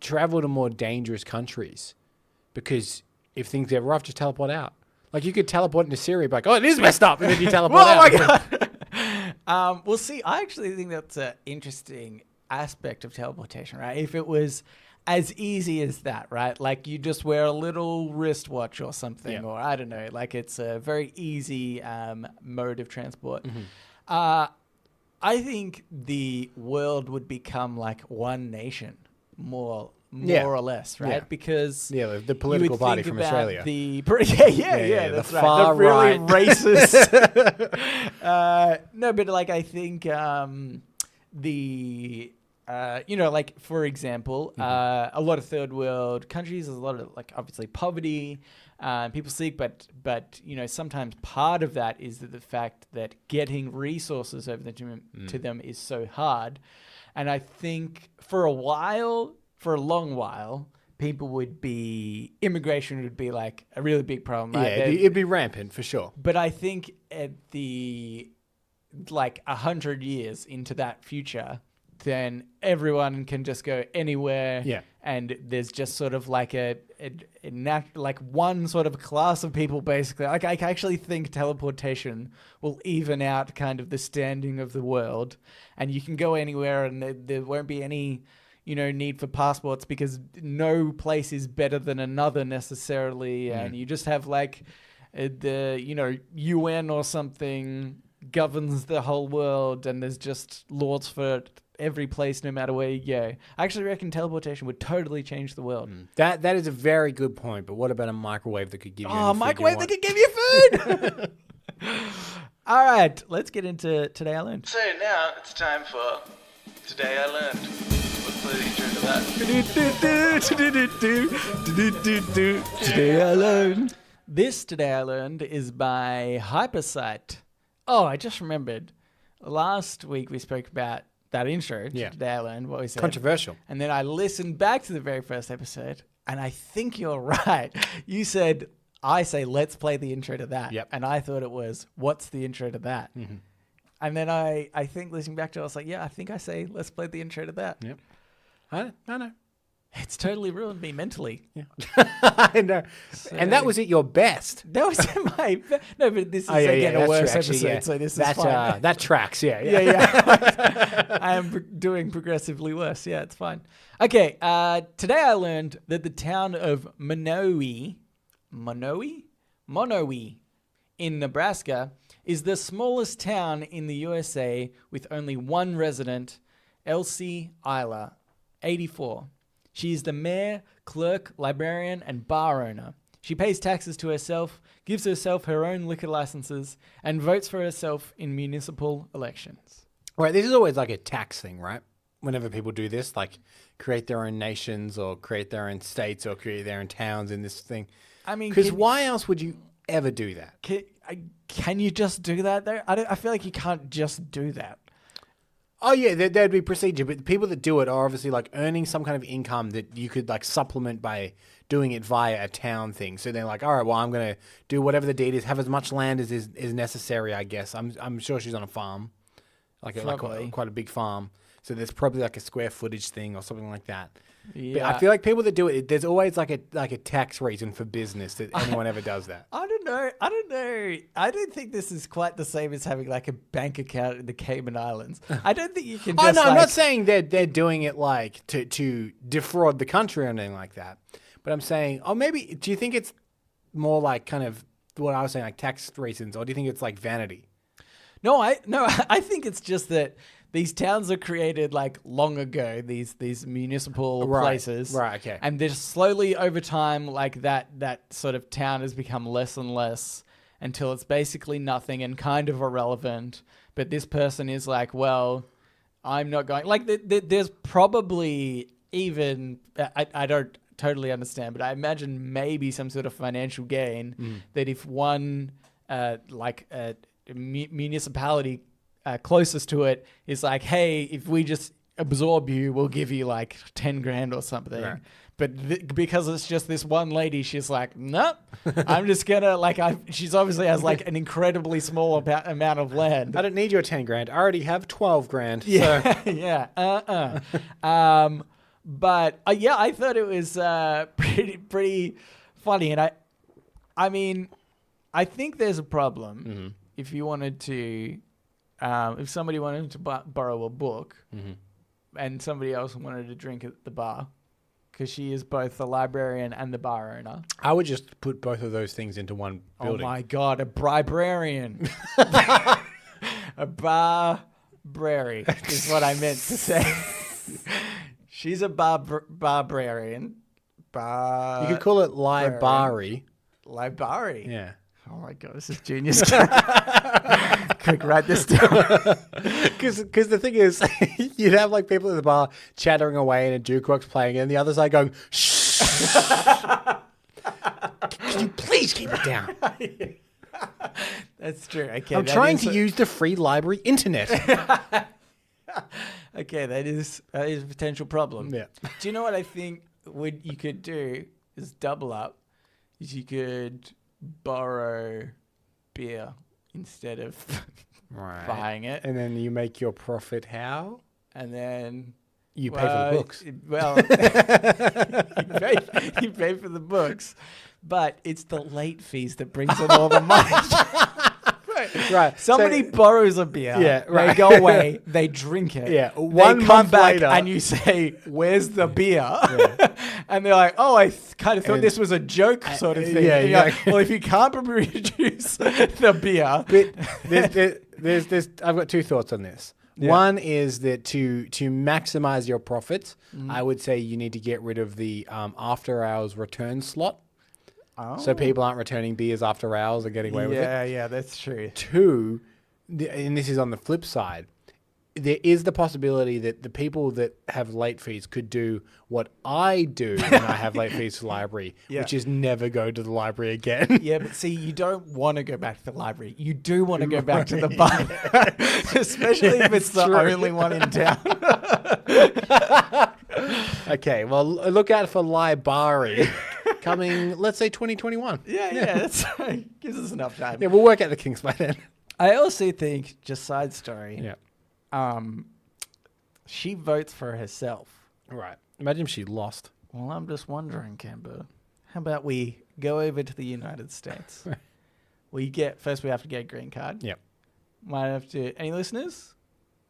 travel to more dangerous countries because if things get rough, just teleport out. Like you could teleport into Syria, be like, oh, it is messed up, and then you teleport out. Oh my god. Well, see, I actually think that's an interesting aspect of teleportation, right? If it was as easy as that, right? Like you just wear a little wristwatch or something, or I don't know, like it's a very easy mode of transport. I think the world would become like one nation, more or less, right? Yeah. Because the political party from Australia. The that's right. Far the really right. racist. No, but like I think like for example, a lot of third world countries, there's a lot of like obviously poverty, people seek, but sometimes part of that is the fact that getting resources over to them is so hard, and I think for a long while, immigration would be like a really big problem, right? Yeah, it'd be rampant for sure. But I think at like 100 years into that future, then everyone can just go anywhere. Yeah. And there's just sort of like like one sort of class of people basically. Like I actually think teleportation will even out kind of the standing of the world, and you can go anywhere and there won't be any need for passports because no place is better than another necessarily. And you just have like the UN or something governs the whole world, and there's just laws for every place no matter where you go. I actually reckon teleportation would totally change the world. That is a very good point, but what about a microwave that could give you a microwave that could give you food? All right, let's get into Today I Learned. So now it's time for Today I Learned. Let's play the intro to that. Today I Learned. This Today I Learned is by Hypersite. Oh, I just remembered. Last week we spoke about that intro. Today I Learned what we said. Controversial. And then I listened back to the very first episode, and I think you're right. You said, I say, let's play the intro to that. Yep. And I thought it was, what's the intro to that? Mm-hmm. And then I think listening back to it, I was like, yeah, I think I say, let's play the intro to that. Yep. I know. It's totally ruined me mentally. Yeah. I know. So, and that was at your best. That was my best. No, but this is again a worse episode, so this is fine. That tracks, yeah. I am doing progressively worse. Yeah, it's fine. Okay, today I learned that the town of Monowi in Nebraska is the smallest town in the USA with only one resident, Elsie Isla, 84. She is the mayor, clerk, librarian, and bar owner. She pays taxes to herself, gives herself her own liquor licenses, and votes for herself in municipal elections. Right, this is always like a tax thing, right? Whenever people do this, like create their own nations or create their own states or create their own towns in this thing. I mean, because why else would you ever do that? Can you just do that though? I feel like you can't just do that. Oh yeah, there'd be procedure, but the people that do it are obviously like earning some kind of income that you could like supplement by doing it via a town thing. So they're like, all right, well, I'm gonna do whatever the deed is, have as much land as is necessary, I guess. I'm sure she's on a farm, like quite a big farm. So there's probably like a square footage thing or something like that. Yeah. But I feel like people that do it, there's always like a tax reason for business that anyone ever does that. I don't know. I don't think this is quite the same as having like a bank account in the Cayman Islands. I don't think you can just I'm not saying they're doing it like to defraud the country or anything like that. But I'm saying, maybe, do you think it's more like kind of what I was saying, like tax reasons, or do you think it's like vanity? No, I think it's just that these towns are created like long ago, these municipal places. Right, okay. And they're slowly over time, like that sort of town has become less and less until it's basically nothing and kind of irrelevant. But this person is like, well, I'm not going... Like there's probably even... I don't totally understand, but I imagine maybe some sort of financial gain that if one municipality... closest to it is like, hey, if we just absorb you, we'll give you like 10 grand or something. Right. But because it's just this one lady, she's like, nope, I'm just gonna she's obviously has like an incredibly small amount of land. I don't need your 10 grand. I already have 12 grand. Yeah, so. yeah. But I thought it was pretty funny, and I mean, I think there's a problem if you wanted to. If somebody wanted to borrow a book and somebody else wanted to drink at the bar, because she is both the librarian and the bar owner. I would just put both of those things into one building. Oh my God, a bribrarian. A bar-brary is what I meant to say. She's a bar-brarian. You could call it LiBARy. LiBARy? Yeah. Oh my God, this is genius. Quick, write this down. Because the thing is, you'd have like people at the bar chattering away and a jukebox playing, and the other side going, shh. Can you please keep it down? That's true. Okay, I'm trying to use the free library internet. Okay, that is a potential problem. Yeah. Do you know what I think you could do is double up? Is you could borrow beer instead of buying it. And then you make your profit how? And then... You pay for the books. Well, you pay for the books, but it's the late fees that brings in all the money. Right. Somebody borrows a beer. Yeah. Right. They go away. They drink it. Yeah. They come back later, and you say, "Where's the beer?" Yeah. And they're like, "Oh, I kind of thought this was a joke sort of thing." Yeah. Like, well, if you can't produce the beer, there's I've got two thoughts on this. Yeah. One is that to maximize your profits, I would say you need to get rid of the after hours return slot. Oh. So people aren't returning beers after hours or getting away with it. Yeah, that's true. Two, and this is on the flip side, there is the possibility that the people that have late fees could do what I do when I have late fees to the library, which is never go to the library again. Yeah, but see, you don't want to go back to the library. You do want to go back to the bar, especially if it's the only one in town. Okay, well, look out for LiBARy. Coming, let's say 2021. Yeah, that's gives us enough time. Yeah, we'll work out the kinks by then. I also think, just side story, she votes for herself. Right. Imagine if she lost. Well, I'm just wondering, Camber, how about we go over to the United States? First we have to get a green card. Yep. Might have to, any listeners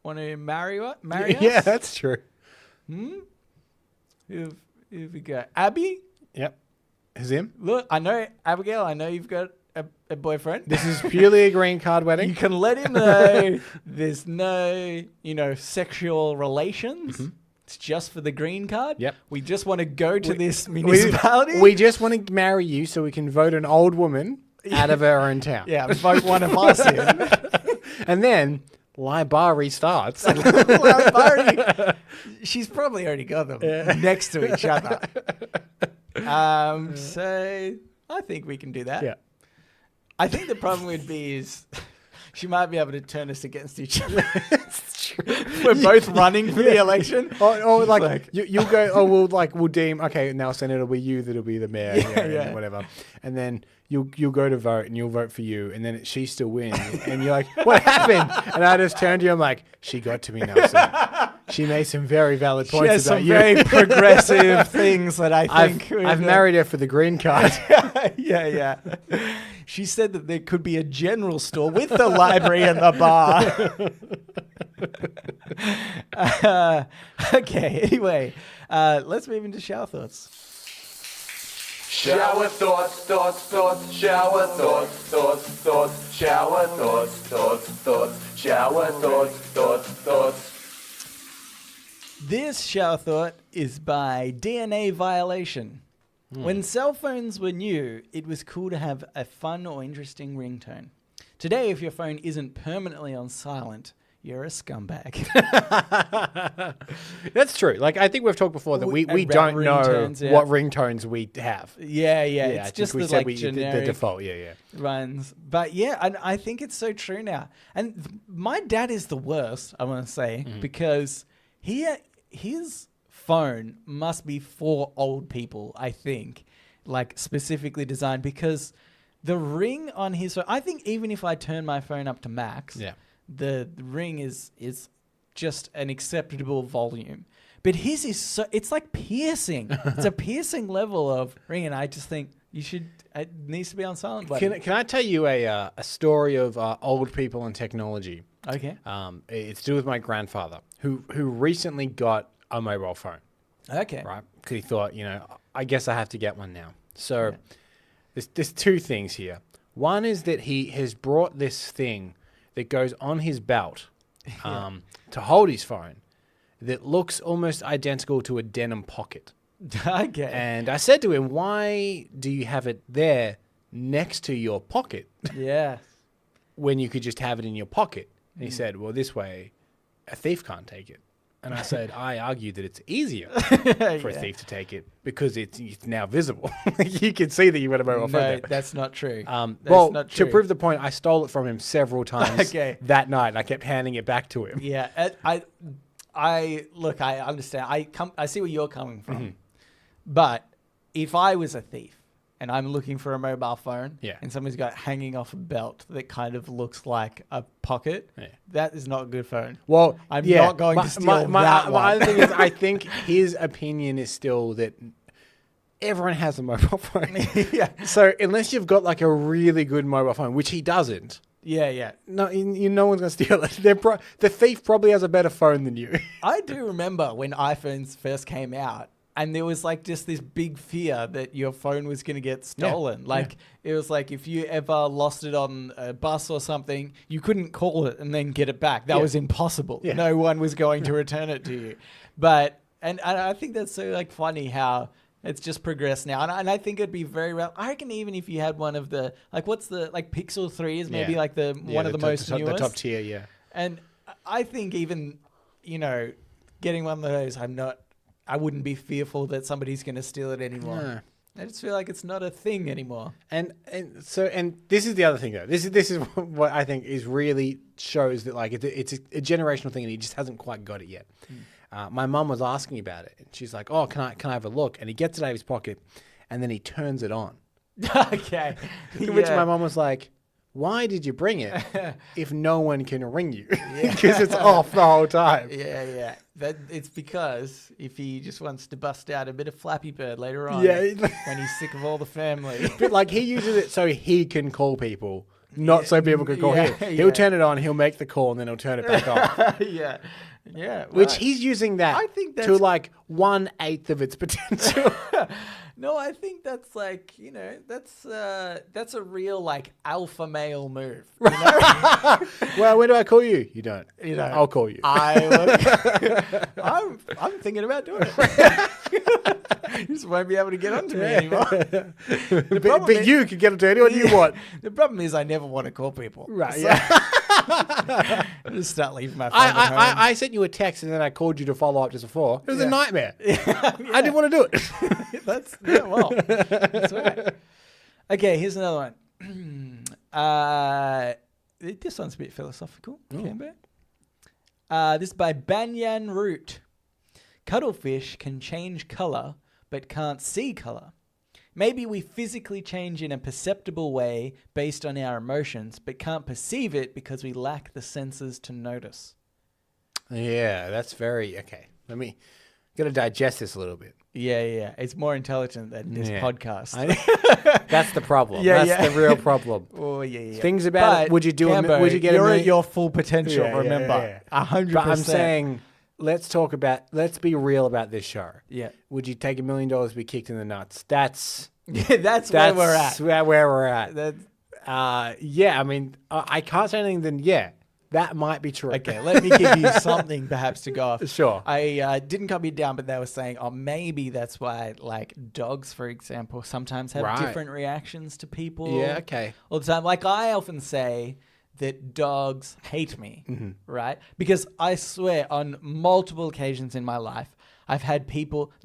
want to marry us? Yeah, that's true. Who have we got? Abby? Yep. Is him? Look, I know, Abigail, I know you've got a boyfriend. This is purely a green card wedding. You can let him know there's no, sexual relations. Mm-hmm. It's just for the green card. Yep. We just want to go to this municipality. We just want to marry you so we can vote an old woman out of our own town. Yeah, vote one of us in. And then LiBARy starts. LiBARy. She's probably already got them next to each other. So I think we can do that. Yeah. I think the problem would be is she might be able to turn us against each other. We're both running for the election. Or like you'll go, we'll deem, okay, now Senate, it'll be you that'll be the mayor, and whatever. And then you'll go to vote and you'll vote for you, and then she still wins. And you're like, what happened? And I just turned to you, I'm like, she got to me, Nelson. She made some very valid points she has about some you. very progressive things that I think. I've married her for the green card. Yeah. She said that there could be a general store with the library and the bar. Okay, anyway, let's move into shower thoughts. Shower thoughts, shower thoughts, shower thoughts, shower thoughts. This shower thought is by DNA Violation. When cell phones were new, it was cool to have a fun or interesting ringtone. Today, if your phone isn't permanently on silent, you're a scumbag. That's true. Like, I think we've talked before that we don't know what ringtones we have. Yeah. It's just the generic the default. runs. But yeah, and I think it's so true now. And my dad is the worst, I want to say, because his phone must be for old people, I think, like specifically designed, because the ring on his phone, I think even if I turn my phone up to max, the ring is just an acceptable volume. But his is it's like piercing. It's a piercing level of ring, and I just think it needs to be on silent button. Can I tell you a story of old people and technology? Okay. It's to do with my grandfather, who recently got a mobile phone. Okay. Right? Because he thought, I guess I have to get one now. So there's two things here. One is that he has brought this thing that goes on his belt to hold his phone that looks almost identical to a denim pocket. Okay. And I said to him, why do you have it there next to your pocket? Yeah. When you could just have it in your pocket? And he said, well, this way a thief can't take it. And I said, I argue that it's easier for a thief to take it because it's now visible. You can see that you went a mobile phone. No, that's not true. Not true. To prove the point, I stole it from him several times that night. And I kept handing it back to him. Yeah, I understand. I see where you're coming from. But if I was a thief and I'm looking for a mobile phone and somebody's got it hanging off a belt that kind of looks like a pocket, that is not a good phone. Well, I'm not going to steal that one. My other thing is, I think his opinion is still that everyone has a mobile phone. So unless you've got like a really good mobile phone, which he doesn't. No, no one's going to steal it. The thief probably has a better phone than you. I do remember when iPhones first came out, and there was like just this big fear that your phone was going to get stolen. It was like if you ever lost it on a bus or something, you couldn't call it and then get it back. That was impossible. No one was going to return it to you. But, and I think that's so like funny how it's just progressed now. And I think it'd be very rare. I reckon even if you had one of the, like what's the, like Pixel 3 is maybe like one of the most newest. The top tier, And I think even, getting one of those, I wouldn't be fearful that somebody's going to steal it anymore. No. I just feel like it's not a thing anymore. And this is the other thing though. This is what I think is really shows that like it's a generational thing and he just hasn't quite got it yet. My mum was asking about it and she's like, "Oh, can I have a look?" And he gets it out of his pocket and then he turns it on. Okay. To which my mum was like, "Why did you bring it if no one can ring you?" Because it's off the whole time. Yeah. It's because if he just wants to bust out a bit of Flappy Bird later on when he's sick of all the family. But like he uses it so he can call people not so people can call him. He'll yeah. turn it on, he'll make the call, and then he'll turn it back off. yeah. Yeah. Which right. he's using that I think to that's- like 1/8 of its potential. No, I think that's like, that's a real like alpha male move. You know? Well, when do I call you? You don't. You know, I'll call you. I'm thinking about doing it. You just won't be able to get onto me anymore. but is- you can get it to anyone you want. The problem is I never want to call people. Right, So- yeah. Just start leaving my phone at home. I sent you a text and then I called you to follow up just before. It was a Yeah. nightmare. I didn't want to do it. That's right. Okay, here's another one. This one's a bit philosophical. This is by Banyan Root. Cuttlefish can change color, but can't see color. Maybe we physically change in a perceptible way based on our emotions, but can't perceive it because we lack the senses to notice. Yeah, that's very okay. Got to digest this a little bit. Yeah. It's more intelligent than this podcast. That's the problem. Yeah, That's the real problem. Oh, yeah. Things about it. Would you do? Cambo, Would you get? You're at your full potential. Yeah, remember, 100%. But I'm saying, let's be real about this show. Yeah. Would you take $1 million to be kicked in the nuts? That's that's where we're at. Where we're at. That's, yeah. I mean, I can't say anything. Then yeah, that might be true. okay, let me give you something perhaps to go off. Sure. I didn't copy it down, but they were saying, maybe that's why, like, dogs, for example, sometimes have Right. different reactions to people. Yeah. Okay. All the time. Like, I often say that dogs hate me, Mm-hmm. right? Because I swear on multiple occasions in my life, I've had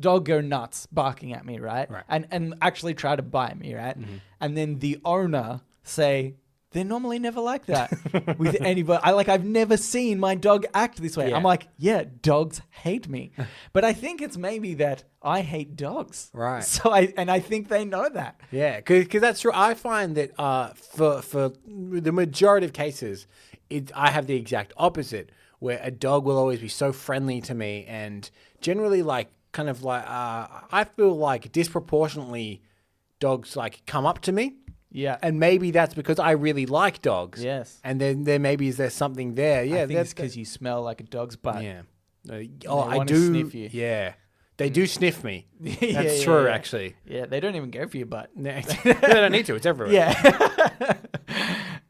dog go nuts barking at me, right? And actually try to bite me, right? Mm-hmm. And then the owner say, they're normally never like that with anybody. I've never seen my dog act this way. Yeah. I'm like, yeah, dogs hate me. But I think it's maybe that I hate dogs. Right. So I think they know that. Yeah, because that's true. I find that for the majority of cases, I have the exact opposite, where a dog will always be so friendly to me, and generally I feel like disproportionately dogs like come up to me. Yeah. And maybe that's because I really like dogs. Yes. And then there maybe is there something there. Yeah. I think it's because you smell like a dog's butt. Yeah. I wanna do. sniff you. Yeah. They do sniff me. Yeah, That's yeah, true, yeah. actually. Yeah, they don't even go for your butt. they don't need to. It's everywhere. Yeah.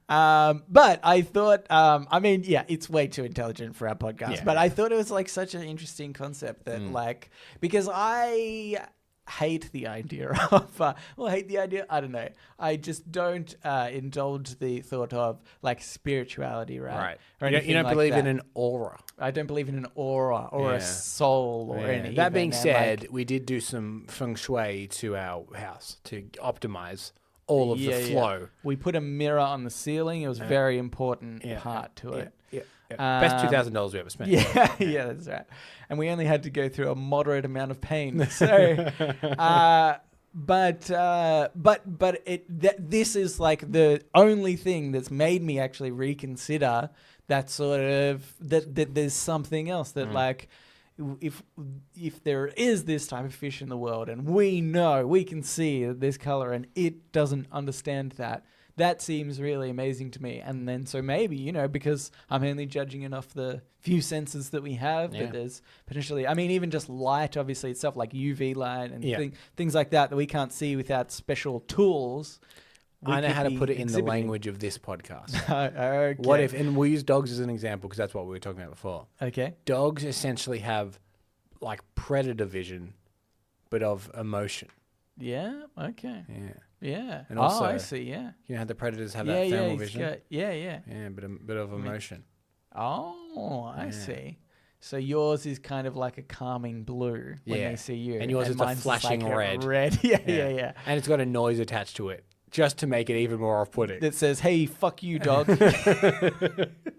But I thought, it's way too intelligent for our podcast. Yeah. But I thought it was like such an interesting concept that because I hate the idea of, I don't know. I just don't indulge the thought of like spirituality, right? Or You don't like believe that. in an aura. I don't believe in an aura or Yeah. a soul or anything. That being And, said, we did do some feng shui to our house to optimize all of the flow. we put a mirror on the ceiling. It was a very important part to it. Yeah. Best $2,000 we ever spent. Yeah, that's right. And we only had to go through a moderate amount of pain. So, this is like the only thing that's made me actually reconsider that sort of that there's something else that like if there is this type of fish in the world and we can see this color and it doesn't understand that seems really amazing to me. And then so maybe, because I'm only judging it off the few senses that we have, that there's potentially, even just light, obviously itself, like UV light and things like that we can't see without special tools. I know how to put it in the language of this podcast. Okay. What if, and we'll use dogs as an example because that's what we were talking about before. Okay. Dogs essentially have like predator vision, but of emotion. Yeah. Okay. Yeah. Yeah. And also, I see. Yeah. You know how the predators have that thermal vision? Yeah. Yeah, but a bit of emotion. Oh, I see. So yours is kind of like a calming blue when they see you. And yours is a mine's flashing like red. Yeah. And it's got a noise attached to it, just to make it even more off-putting. That says, hey, fuck you, dog.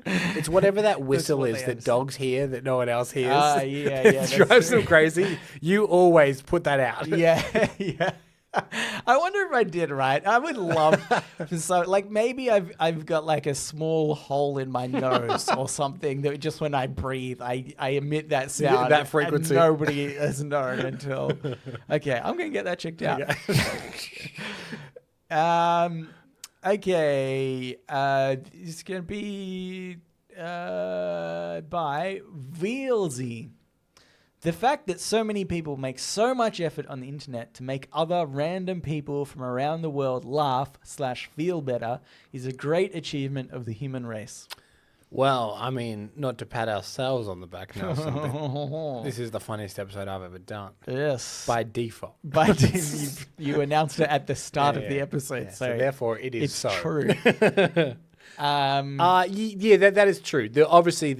It's whatever that whistle what is they that understand. dogs hear that no one else hears. Yeah. It that's drives true. them crazy. You always put that out. Yeah. I wonder if I did right. I would love maybe I've got like a small hole in my nose or something that just when I breathe I emit that sound that frequency. and nobody has known until okay, I'm gonna get that checked out. Okay. It's going to be by Vealsy. The fact that so many people make so much effort on the internet to make other random people from around the world laugh/feel better is a great achievement of the human race. Well, I mean, not to pat ourselves on the back, Nelson, but this is the funniest episode I've ever done. Yes. By default. You announced it at the start of the episode. Yeah, so therefore it is it's true. That is true. Obviously,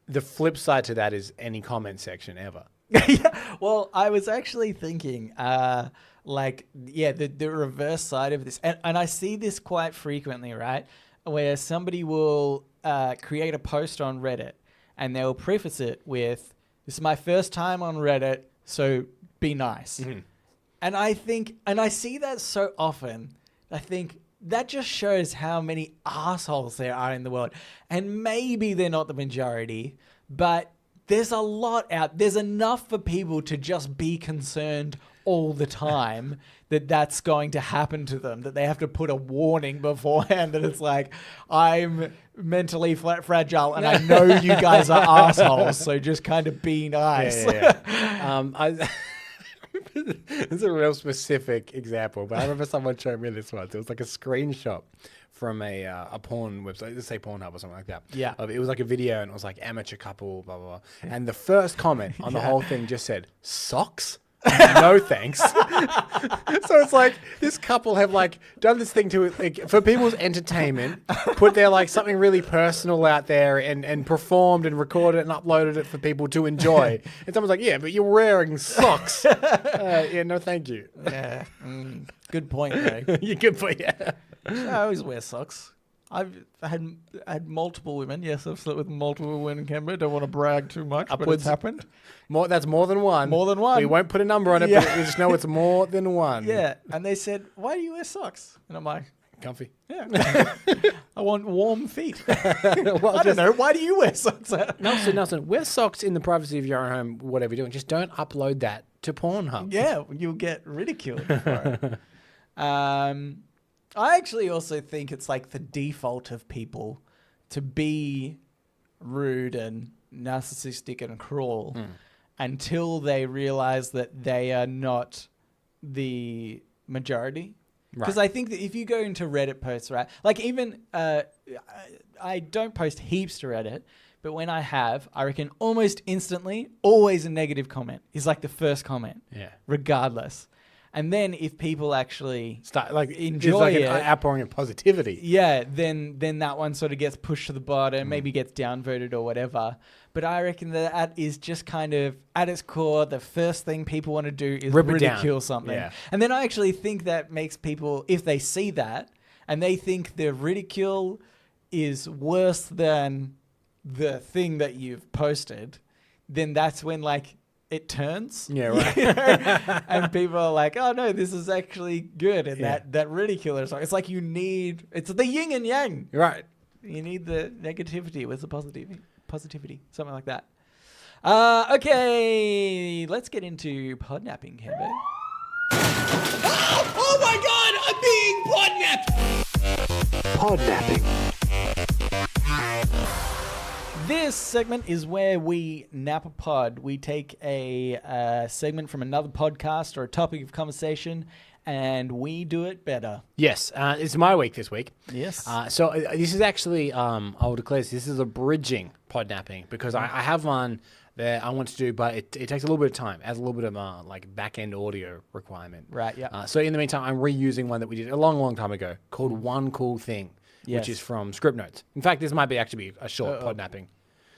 the flip side to that is any comment section ever. Well, I was actually thinking, the reverse side of this, and I see this quite frequently, right? Where somebody will create a post on Reddit and they'll preface it with, "This is my first time on Reddit, so be nice." Mm-hmm. And I see that so often. I think that just shows how many assholes there are in the world. And maybe they're not the majority, but there's a lot out. There's enough for people to just be concerned all the time that that's going to happen to them, that they have to put a warning beforehand that it's like, I'm mentally fragile and I know you guys are assholes, so just kind of be nice. It's a real specific example, but I remember someone showed me this once. It was like a screenshot from a porn website, let's say Pornhub or something like that. Yeah. It was like a video and it was like amateur couple, blah, blah, blah. And the first comment on the whole thing just said, "Socks? No thanks." So it's like this couple have like done this thing to for people's entertainment, put their like something really personal out there and performed and recorded it and uploaded it for people to enjoy. And someone's like, "Yeah, but you're wearing socks." Yeah, no thank you. Yeah. Good point, Greg. You're good for yeah. I always wear socks. I've had multiple women. Yes, I've slept with multiple women in Canberra. Don't want to brag too much, but it's happened. That's more than one. More than one. We won't put a number on it, but we just know it's more than one. Yeah, and they said, "Why do you wear socks?" And I'm like, "Comfy." Yeah. I want warm feet. I don't know. Why do you wear socks? Nelson, wear socks in the privacy of your own home, whatever you're doing. Just don't upload that to Pornhub. Yeah, you'll get ridiculed for it. I actually also think it's like the default of people to be rude and narcissistic and cruel until they realize that they are not the majority. Because I think that if you go into Reddit posts, right, like even I don't post heaps to Reddit, but when I have, I reckon almost instantly, always a negative comment is like the first comment, regardless. And then if people actually start like enjoy like an outpouring of positivity, then that one sort of gets pushed to the bottom, maybe gets downvoted or whatever. But I reckon that is just kind of at its core, the first thing people want to do is ridicule something. Yeah. And then I actually think that makes people, if they see that and they think the ridicule is worse than the thing that you've posted, then that's when like it turns. Yeah, right. You know? And people are like, "Oh no, this is actually good." And that ridicule is like, it's like it's the yin and yang. Right. You need the negativity with the positivity, something like that. Okay, let's get into podnapping, Cambo. Oh my God, I'm being podnapped. Podnapping. This segment is where we nap a pod. We take a segment from another podcast or a topic of conversation, and we do it better. Yes, it's my week this week. Yes. So this is actually, I will declare this is a bridging podnapping because I have one that I want to do, but it takes a little bit of time, adds a little bit of like back-end audio requirement. Right, yeah. So in the meantime, I'm reusing one that we did a long, long time ago called One Cool Thing, which is from Script Notes. In fact, this might actually be a short podnapping.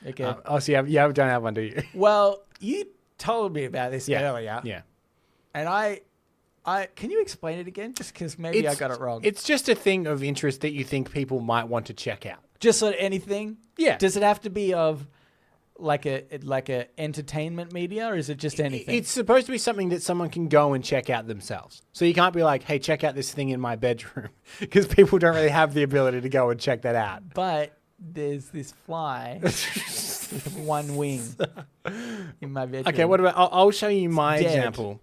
Okay. So you don't have one, do you? Well, you told me about this earlier. Yeah. And I can you explain it again? Just because maybe I got it wrong. It's just a thing of interest that you think people might want to check out. Just sort of anything? Yeah. Does it have to be of like a entertainment media, or is it just anything? It's supposed to be something that someone can go and check out themselves. So you can't be like, "Hey, check out this thing in my bedroom," because people don't really have the ability to go and check that out. But there's this fly with one wing in my bedroom. Okay, what about? I'll show you my example.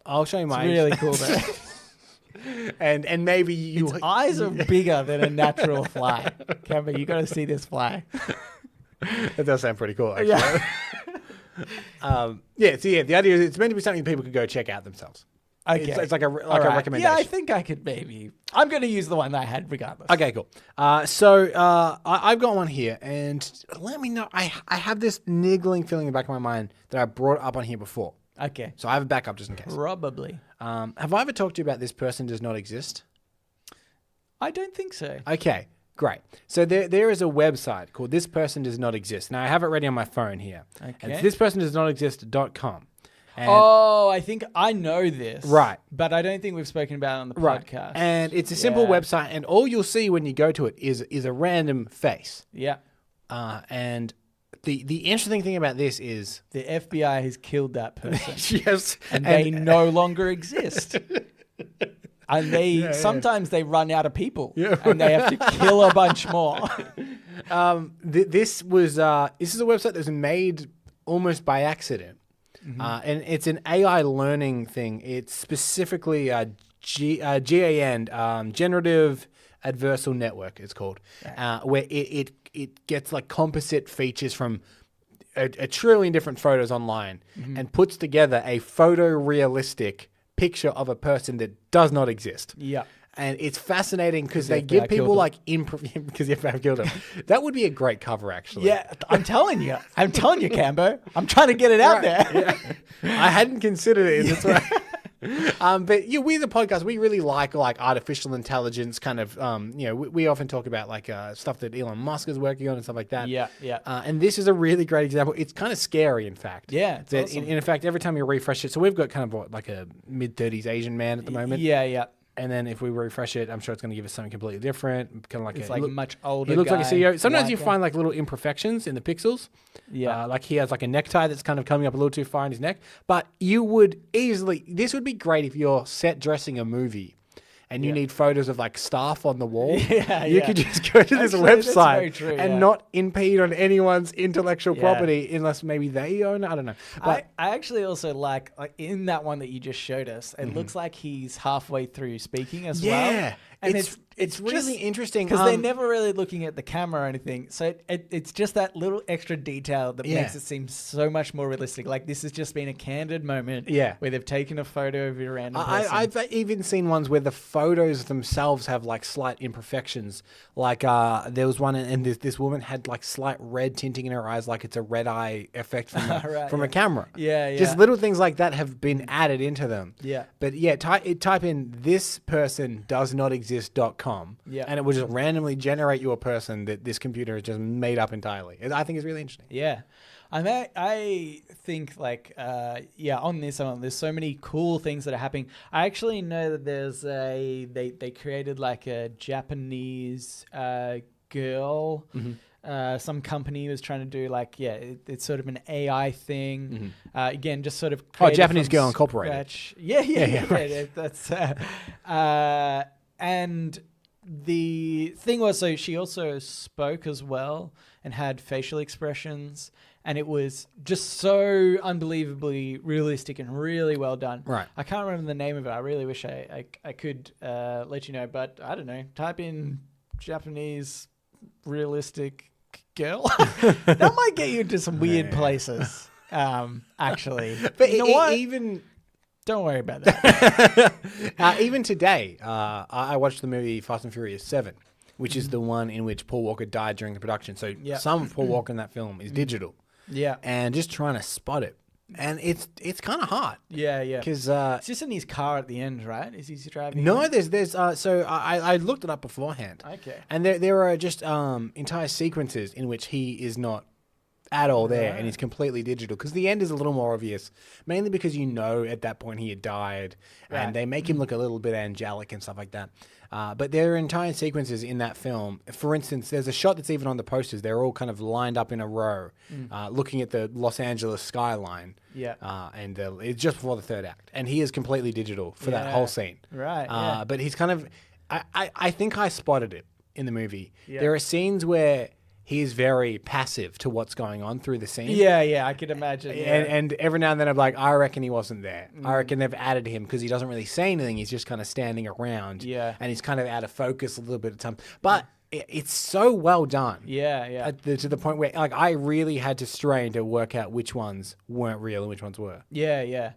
I'll show you my. It's really cool, though. and maybe you Its eyes are bigger than a natural fly. Camber, you got to see this fly. That does sound pretty cool, actually. Yeah. So the idea is it's meant to be something people can go check out themselves. Okay. It's like a All right. recommendation. Yeah, I think I could maybe. I'm going to use the one that I had regardless. Okay, cool. I've got one here, and let me know. I have this niggling feeling in the back of my mind that I brought up on here before. Okay. So I have a backup just in case. Probably. Have I ever talked to you about This Person Does Not Exist? I don't think so. Okay, great. So there is a website called This Person Does Not Exist. Now, I have it ready on my phone here. Okay. And it's thispersondoesnotexist.com. And I think I know this. Right. But I don't think we've spoken about it on the podcast. And it's a simple website, and all you'll see when you go to it is a random face. Yeah. And the interesting thing about this is... The FBI has killed that person. Yes. And they no longer exist. And they sometimes they run out of people. Yeah. And they have to kill a bunch more. This is a website that was made almost by accident. Mm-hmm. And it's an AI learning thing. It's specifically GAN, Generative Adversarial Network, it's called, where it gets like composite features from a trillion different photos online and puts together a photorealistic picture of a person that does not exist. Yeah. And it's fascinating because they give people like because the FBI killed him. That would be a great cover, actually. Yeah, I'm telling you, Cambo. I'm trying to get it out there. Yeah. I hadn't considered it in this way. But we the podcast, we really like artificial intelligence kind of. We often talk about like stuff that Elon Musk is working on and stuff like that. Yeah, yeah. And this is a really great example. It's kind of scary, in fact. Yeah, it's awesome. In fact, every time you refresh it, so we've got kind of like a mid-30s Asian man at the moment. Yeah, yeah. And then if we refresh it, I'm sure it's going to give us something completely different. Kind of like it's like much older. He looks like a CEO. Sometimes you whiter. find like little imperfections in the pixels. Yeah. Like he has like a necktie that's kind of coming up a little too far in his neck. But you would easily, this would be great if you're set dressing a movie and you need photos of like staff on the wall. You could just go to this website and not impede on anyone's intellectual property unless maybe they own it. I don't know. But I actually also like in that one that you just showed us, it looks like he's halfway through speaking as well. Yeah. And it's really interesting because they're never really looking at the camera or anything. So it's just that little extra detail that makes it seem so much more realistic. Like this has just been a candid moment where they've taken a photo of a random person. I've even seen ones where the photos themselves have like slight imperfections. Like there was one and this woman had like slight red tinting in her eyes, like it's a red eye effect from a camera. Yeah. Just little things like that have been added into them. Yeah. But type in thispersondoesnotexist.com and it will just randomly generate you a person that this computer has just made up entirely. I think it's really interesting. Yeah. I think like, on this one, there's so many cool things that are happening. I actually know that there's they created like a Japanese girl. Some company was trying to do like, it's sort of an AI thing. Again, just sort of Japanese Girl Incorporated. Yeah. That's and the thing was, so she also spoke as well and had facial expressions, and it was just so unbelievably realistic and really well done. Right. I can't remember the name of it. I really wish I could let you know, but I don't know. Type in Japanese realistic girl. That might get you into some weird places. Actually, but you know what? Even. Don't worry about that. Even today, I watched the movie Fast and Furious 7, which is the one in which Paul Walker died during the production. So some of Paul Walker in that film is digital. Yeah. And just trying to spot it. And it's kind of hard. Yeah. Because it's just in his car at the end, right? Is he driving? No, there's so I looked it up beforehand. Okay. And there are just entire sequences in which he is not at all there, and he's completely digital, because the end is a little more obvious, mainly because at that point he had died, and they make him look a little bit angelic and stuff like that. But there are entire sequences in that film. For instance, there's a shot that's even on the posters. They're all kind of lined up in a row, looking at the Los Angeles skyline. Yeah. And it's just before the third act, and he is completely digital for that whole scene. Right. But he's kind of, I think I spotted it in the movie. Yeah. There are scenes where he is very passive to what's going on through the scene. Yeah, I could imagine. Yeah. And every now and then I'm like, I reckon he wasn't there. I reckon they've added him because he doesn't really say anything. He's just kind of standing around. Yeah. And he's kind of out of focus a little bit of time. But it's so well done. Yeah. To the point where like I really had to strain to work out which ones weren't real and which ones were. Yeah,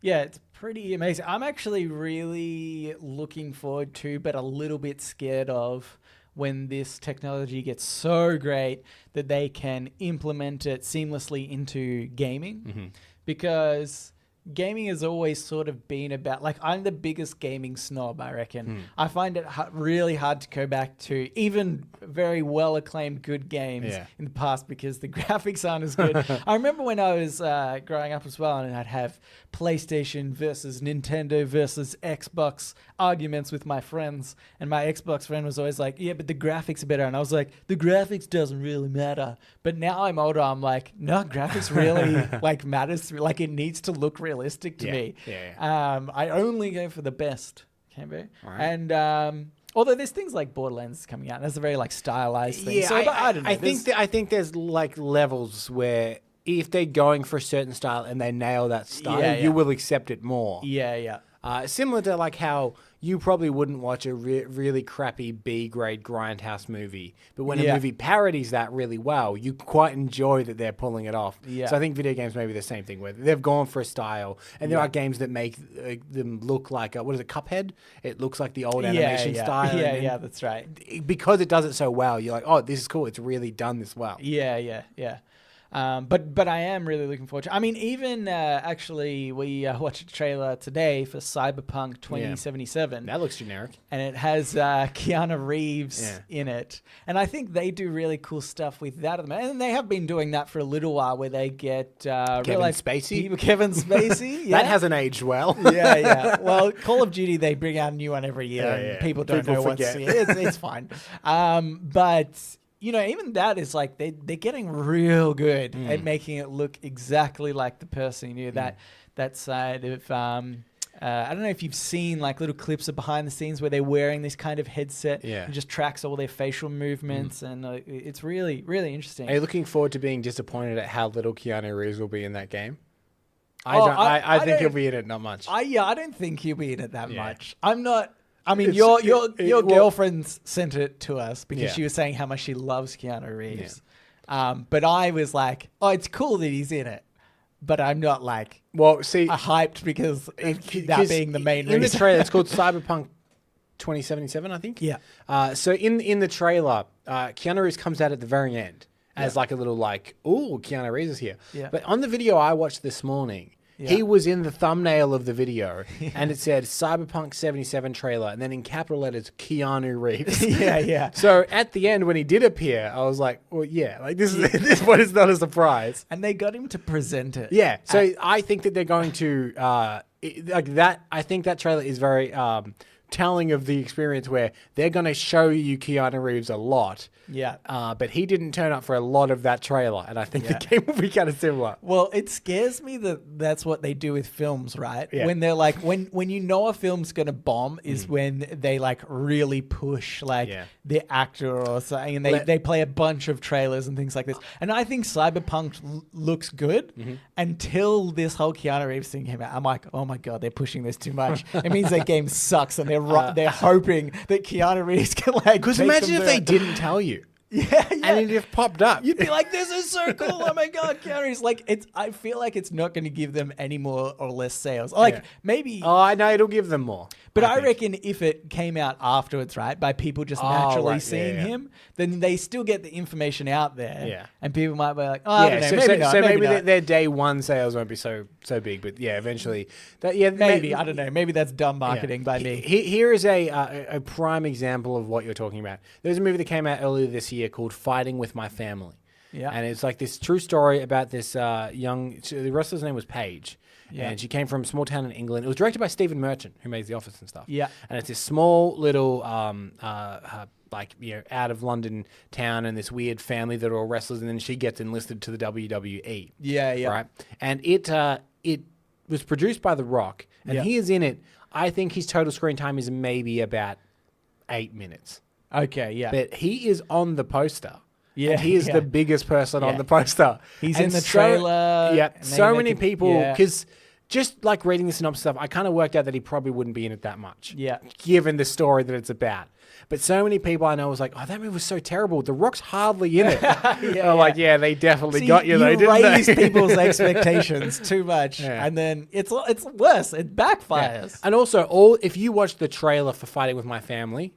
it's pretty amazing. I'm actually really looking forward to, but a little bit scared of, when this technology gets so great that they can implement it seamlessly into gaming. Because gaming has always sort of been about, like, I'm the biggest gaming snob, I reckon. I find it really hard to go back to even very well acclaimed good games in the past because the graphics aren't as good. I remember when I was growing up as well, and I'd have PlayStation versus Nintendo versus Xbox arguments with my friends, and my Xbox friend was always like, yeah, but the graphics are better, and I was like, the graphics doesn't really matter. But now I'm older, I'm like, no, graphics really like matters. Like, it needs to look realistic to me. I only go for the best, Cambo. Right. And although there's things like Borderlands coming out, and that's a very like stylized thing. Yeah, so, I don't know. I think there's like levels where if they're going for a certain style and they nail that style, you will accept it more. Yeah. Similar to like how you probably wouldn't watch a really crappy B-grade grindhouse movie, but when a movie parodies that really well, you quite enjoy that they're pulling it off. Yeah. So I think video games may be the same thing, where they've gone for a style, and there are games that make them look like, what is it, Cuphead? It looks like the old animation style. Yeah, that's right. Because it does it so well, you're like, oh, this is cool. It's really done this well. Yeah. But I am really looking forward to. I mean, even actually, we watched a trailer today for Cyberpunk 2077. That looks generic, and it has Keanu Reeves in it, and I think they do really cool stuff with that at the moment. And they have been doing that for a little while, where they get Kevin Spacey. Kevin Spacey, that hasn't aged well. yeah. Well, Call of Duty, they bring out a new one every year, and people don't know what's it. It's fine, but. You know, even that is like they're getting real good at making it look exactly like the person. You know, that side of I don't know if you've seen like little clips of behind the scenes where they're wearing this kind of headset and just tracks all their facial movements, and it's really, really interesting. Are you looking forward to being disappointed at how little Keanu Reeves will be in that game? I think he'll be in it not much. I don't think he'll be in it that much. I'm not. I mean, your girlfriend sent it to us because she was saying how much she loves Keanu Reeves. But I was like, oh, it's cool that he's in it. But I'm not like, hyped because that being the main reason. In the trailer, it's called Cyberpunk 2077, I think. Yeah. So in the trailer, Keanu Reeves comes out at the very end as like a little like, ooh, Keanu Reeves is here. Yeah. But on the video I watched this morning, he was in the thumbnail of the video, and it said Cyberpunk 77 trailer, and then in capital letters, Keanu Reeves. Yeah. So at the end, when he did appear, I was like, well, like this one is not a surprise. And they got him to present it. Yeah. So I think that they're going to like that. I think that trailer is very telling of the experience, where they're going to show you Keanu Reeves a lot. Yeah. But he didn't turn up for a lot of that trailer, and I think the game will be kind of similar. Well, it scares me that that's what they do with films, right? Yeah. When they're like, when you know a film's going to bomb is when they like really push like the actor or something, and they play a bunch of trailers and things like this. And I think Cyberpunk looks good until this whole Keanu Reeves thing came out. I'm like, oh my God, they're pushing this too much. It means that game sucks, and they're hoping that Keanu Reeves can like. Because imagine if they didn't tell you. Yeah. And it just popped up. You'd be like, this is so cool. Oh my God, Keanu's like, I feel like it's not going to give them any more or less sales. Like maybe. Oh, no, it'll give them more. But I reckon if it came out afterwards, right, by people just naturally seeing him, then they still get the information out there. Yeah. And people might be like, oh, I don't know, maybe not. So maybe their day one sales won't be so big, but eventually. Maybe, I don't know. Maybe that's dumb marketing by me. Here is a prime example of what you're talking about. There's a movie that came out earlier this year called Fighting with My Family. Yeah. And it's like this true story about this the wrestler's name was Paige. Yeah. And she came from a small town in England. It was directed by Stephen Merchant, who made The Office and stuff. Yeah. And it's this small little, out of London town, and this weird family that are all wrestlers, and then she gets enlisted to the WWE. Yeah. Right? And it was produced by The Rock, and he is in it. I think his total screen time is maybe about 8 minutes. Okay, yeah. But he is on the poster. Yeah, and he is yeah. the biggest person on Yeah. the poster. He's And in the trailer. Yeah, and so they many make it- people, yeah. because just like reading the synopsis stuff, I kind of worked out that he probably wouldn't be in it that much. Yeah. Given the story that it's about. But so many people I know was like, oh, that movie was so terrible. The Rock's hardly in it. I'm like, yeah, they definitely See, got you though, didn't raise they? people's expectations too much, Yeah. and then it's worse. It backfires. And also, if you watch the trailer for Fighting with My Family,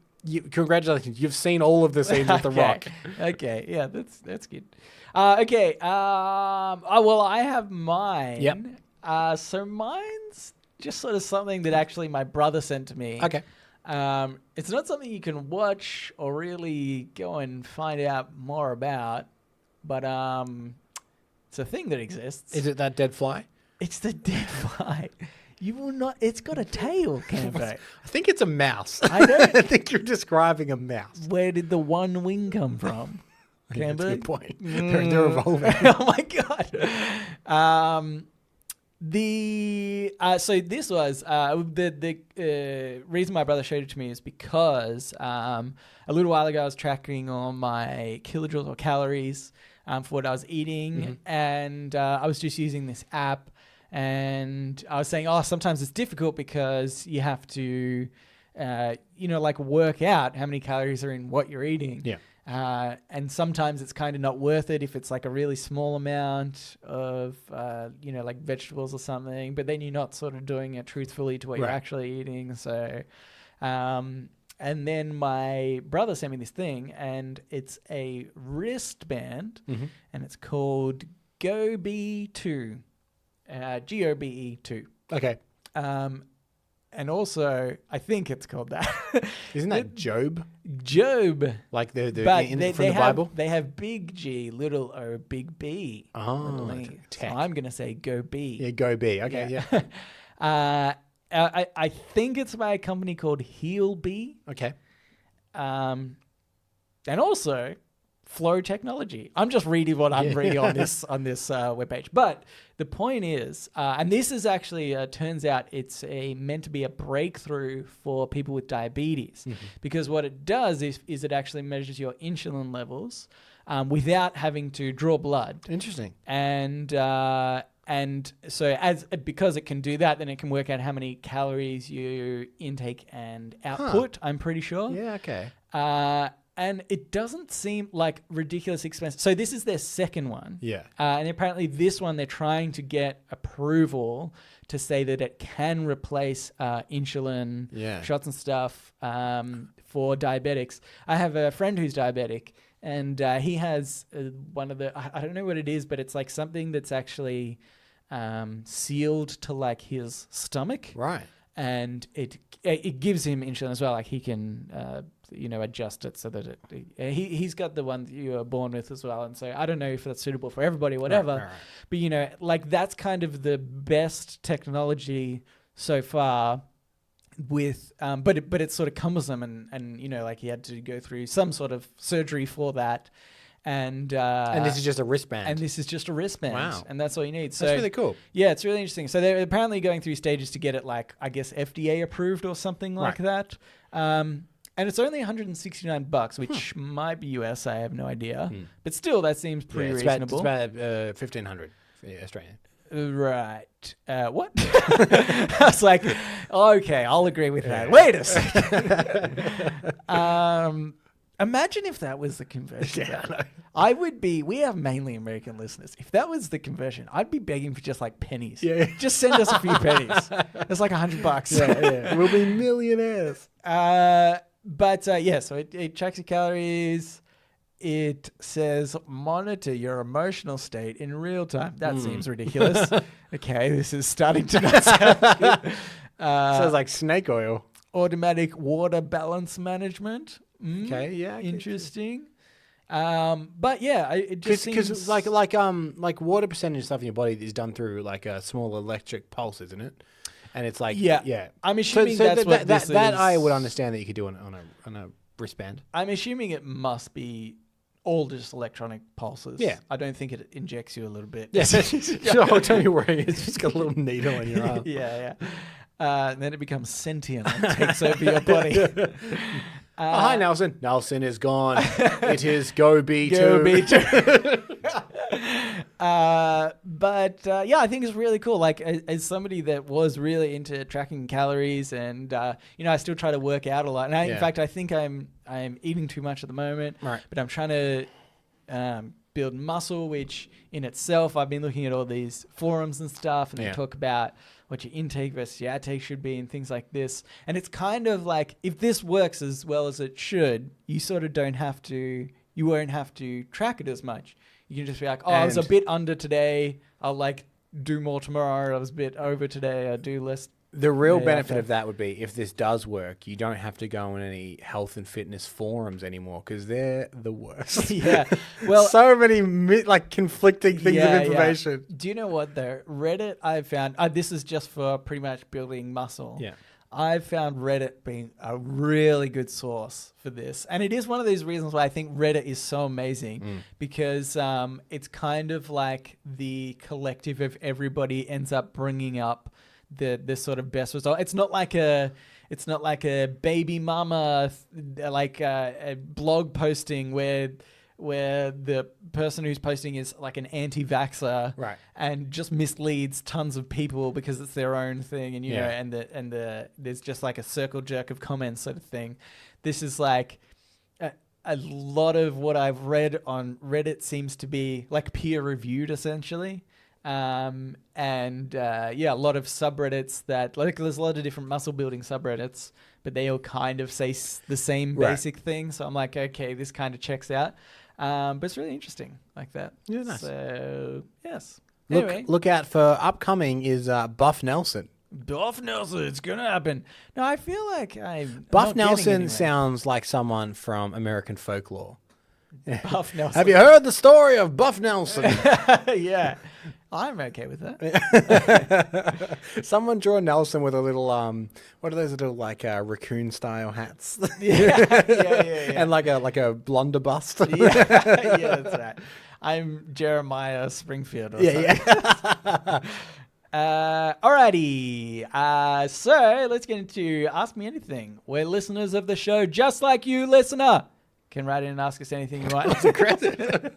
congratulations, you've seen all of the scenes with The Rock. Okay, yeah, that's good. Okay, well, I have mine. Yep. So mine's just sort of something that actually my brother sent to me. Okay. It's not something you can watch or really go and find out more about, but it's a thing that exists. Is it that dead fly? It's the dead fly. You will not. It's got a tail, Cambo. I think it's a mouse. I don't- I think you're describing a mouse. Where did the one wing come from? That's a Cambo? good point. They're evolving. Oh my god. So this was the reason my brother showed it to me is because a little while ago I was tracking on my kilojoules or calories for what I was eating, and I was just using this app, and I was saying, sometimes it's difficult because you have to, like work out how many calories are in what you're eating. Yeah. And sometimes it's kind of not worth it if it's like a really small amount of, like vegetables or something, but then you're not sort of doing it truthfully to what you're Right. actually eating. So, and then my brother sent me this thing, and it's a wristband, and it's called GoBe2, GOBE2. Okay. And also, I think it's called that. Isn't that Job? Job. Like the But from they the have, Bible? They have big G, little O, big B. Oh, little like E. tech. So I'm going to say go B. Yeah, Go B. Okay, yeah. I think it's by a company called Heal B. Okay. And also Flow Technology. I'm just reading what I'm reading on this webpage. But the point is, and this is actually turns out it's meant to be a breakthrough for people with diabetes, because what it does is it actually measures your insulin levels without having to draw blood. Interesting. And so because it can do that, then it can work out how many calories you intake and output. I'm pretty sure. Yeah, okay. And it doesn't seem like ridiculous expensive. So this is their second one. Yeah. And apparently this one, they're trying to get approval to say that it can replace insulin shots and stuff for diabetics. I have a friend who's diabetic, and he has one of the, I don't know what it is, but it's like something that's actually sealed to like his stomach. Right. And it gives him insulin as well. Like he can, adjust it so that he's got the one that you were born with as well. And so I don't know if that's suitable for everybody or whatever. Right. But, that's kind of the best technology so far with, but it's sort of cumbersome and he had to go through some sort of surgery for that. And this is just a wristband. And this is just a wristband. Wow. And that's all you need. So that's really cool. Yeah, it's really interesting. So they're apparently going through stages to get it FDA approved or something like that. And it's only $169, which might be US. I have no idea. But still, that seems pretty reasonable. It's about $1,500 Australian. Right. What? I was like, okay, I'll agree with that. Wait a second. Imagine if that was the conversion. I would be, we have mainly American listeners. If that was the conversion, I'd be begging for just like pennies. Yeah. Just send us a few pennies. It's like $100. Yeah. We'll be millionaires. So it tracks your calories. It says monitor your emotional state in real time. That seems ridiculous. Okay, this is starting to not sound good. Sounds like snake oil. Automatic water balance management. Okay, yeah. Interesting. But yeah, it just seems... Because like water percentage stuff in your body is done through like a small electric pulse, isn't it? And it's like... Yeah. I'm assuming that's what this is. That I would understand that you could do on a wristband. I'm assuming it must be all just electronic pulses. Yeah. I don't think it injects you a little bit. Yes. Sure, don't you worry. It's just got a little needle in your arm. Yeah. And then it becomes sentient and takes over your body. Hi, Nelson. Nelson is gone. It is Go B2. Go B2. Yeah, I think it's really cool. Like, as somebody that was really into tracking calories, and I still try to work out a lot. And in fact, I think I'm eating too much at the moment. Right. But I'm trying to build muscle, which in itself, I've been looking at all these forums and stuff, and they talk about what your intake versus your outtake should be and things like this. And it's kind of like, if this works as well as it should, you sort of won't have to track it as much. You can just be like, I was a bit under today, I'll like do more tomorrow. I was a bit over today, I'll do less. The real benefit of that would be, if this does work, you don't have to go on any health and fitness forums anymore, because they're the worst. Yeah. Well, so many conflicting things of information. Yeah. Do you know what though? Reddit, I've found, this is just for pretty much building muscle. Yeah. I've found Reddit being a really good source for this. And it is one of these reasons why I think Reddit is so amazing, because it's kind of like the collective of everybody ends up bringing up the sort of best result. It's not like a baby mama like a blog posting where the person who's posting is like an anti-vaxxer, right, and just misleads tons of people because it's their own thing, and you know, and there's just like a circle jerk of comments sort of thing. This is like a lot of what I've read on Reddit seems to be like peer reviewed essentially. A lot of subreddits that, like, there's a lot of different muscle building subreddits, but they all kind of say the same basic thing. So I'm like, okay, this kind of checks out. But it's really interesting like that. Yeah, nice. So, yes. Anyway. Look out for upcoming is Buff Nelson. Buff Nelson, it's going to happen. No, I feel like Buff Nelson sounds like someone from American folklore. Buff Nelson. Have you heard the story of Buff Nelson? Yeah. I'm okay with that. Someone draw Nelson with a little, what are those little like raccoon style hats? Yeah. And like a blunderbuss. Yeah, that's right. I'm Jeremiah Springfield or something. Alrighty. So let's get into Ask Me Anything, where listeners of the show, just like you, listener, can write in and ask us anything you want. That's incredible.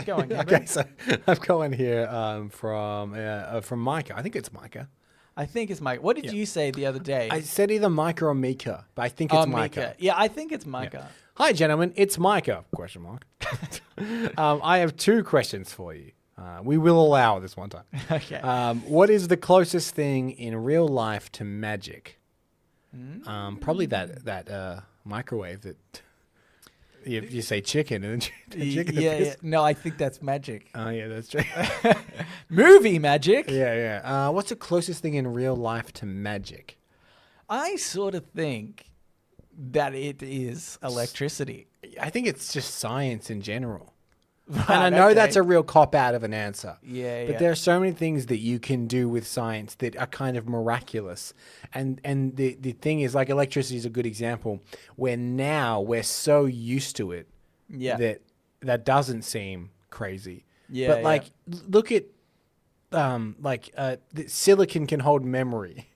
Go on, Cameron. Okay, so I've got one here from Micah. I think it's Micah. I think it's Micah. What did you say the other day? I said either Micah or Mika, but I think it's Micah. Mika. Yeah, I think it's Micah. Yeah. Hi, gentlemen. It's Micah. ? I have two questions for you. We will allow this one time. Okay. What is the closest thing in real life to magic? Probably that microwave that you say chicken and then chicken. Yeah. No, I think that's magic. Oh yeah, that's true. Movie magic. Yeah. What's the closest thing in real life to magic? I sort of think that it is electricity. I think it's just science in general. Right, and I know that's a real cop-out of an answer. Yeah. There are so many things that you can do with science that are kind of miraculous. And the thing is, like, electricity is a good example, where now we're so used to it that doesn't seem crazy. Yeah. But, like, look at, silicon can hold memory.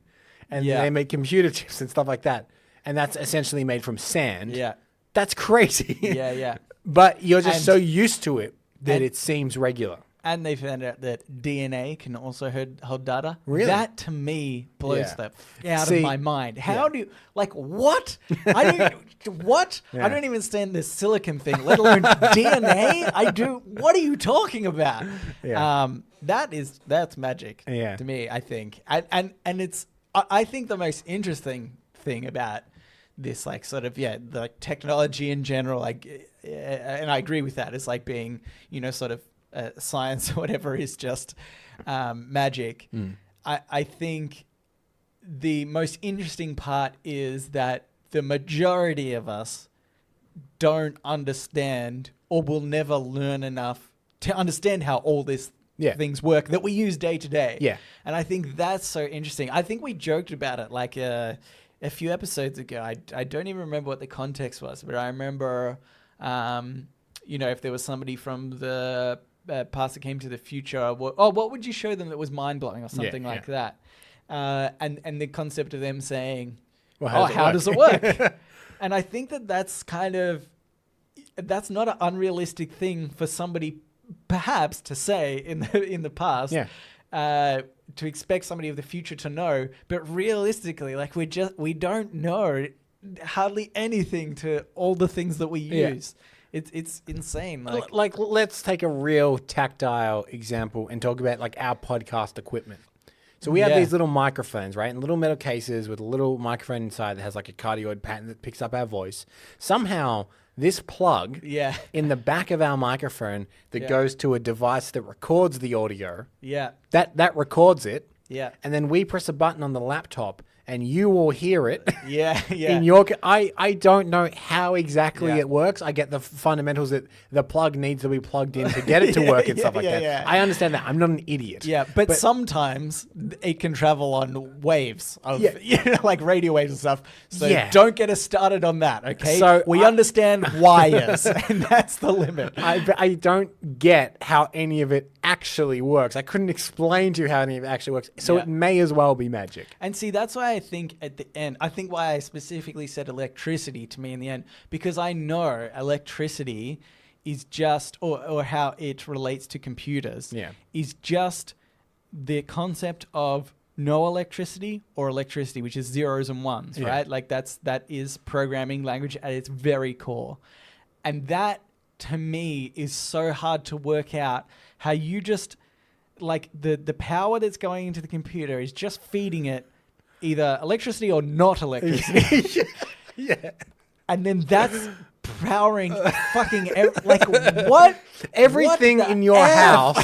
And they make computer chips and stuff like that. And that's essentially made from sand. Yeah. That's crazy. Yeah. But you're just so used to it that it seems regular. And they found out that DNA can also hold data. Really? That, to me, blows the out of my mind. How do you... Like, what? I don't even understand this silicon thing, let alone DNA. What are you talking about? Yeah. That's magic to me, I think. And it's... I think the most interesting thing about this, like, sort of, the technology in general, like, and I agree with that. It's like being, sort of science or whatever is just magic. I think the most interesting part is that the majority of us don't understand or will never learn enough to understand how all this things work that we use day to day. Yeah. And I think that's so interesting. I think we joked about it like a few episodes ago. I don't even remember what the context was, but I remember, if there was somebody from the past that came to the future, what would you show them that was mind-blowing or something like that? And the concept of them saying, Well, how does it work? And I think that's that's not an unrealistic thing for somebody perhaps to say in the past. Yeah. To expect somebody of the future to know, but realistically, like we don't know hardly anything to all the things that we use. It's insane. Like let's take a real tactile example and talk about like our podcast equipment. So we have these little microphones, right? In little metal cases with a little microphone inside that has like a cardioid pattern that picks up our voice. Somehow this plug in the back of our microphone that goes to a device that records the audio. Yeah. That records it. Yeah. And then we press a button on the laptop and you will hear it. Yeah. In your, I don't know how exactly it works. I get the fundamentals that the plug needs to be plugged in to get it to work and stuff like that. Yeah. I understand that. I'm not an idiot. Yeah, but sometimes it can travel on waves of like radio waves and stuff. So don't get us started on that, okay? So we understand wires, and that's the limit. I don't get how any of it actually works. I couldn't explain to you how any of it actually works. So it may as well be magic. And see, that's why I think at the end, why I specifically said electricity to me in the end, because I know electricity is just, or how it relates to computers, is just the concept of no electricity or electricity, which is zeros and ones, right? Like that is programming language at its very core. And that to me is so hard to work out how you just like the power that's going into the computer is just feeding it either electricity or not electricity. And then that's powering fucking like what? Everything in your house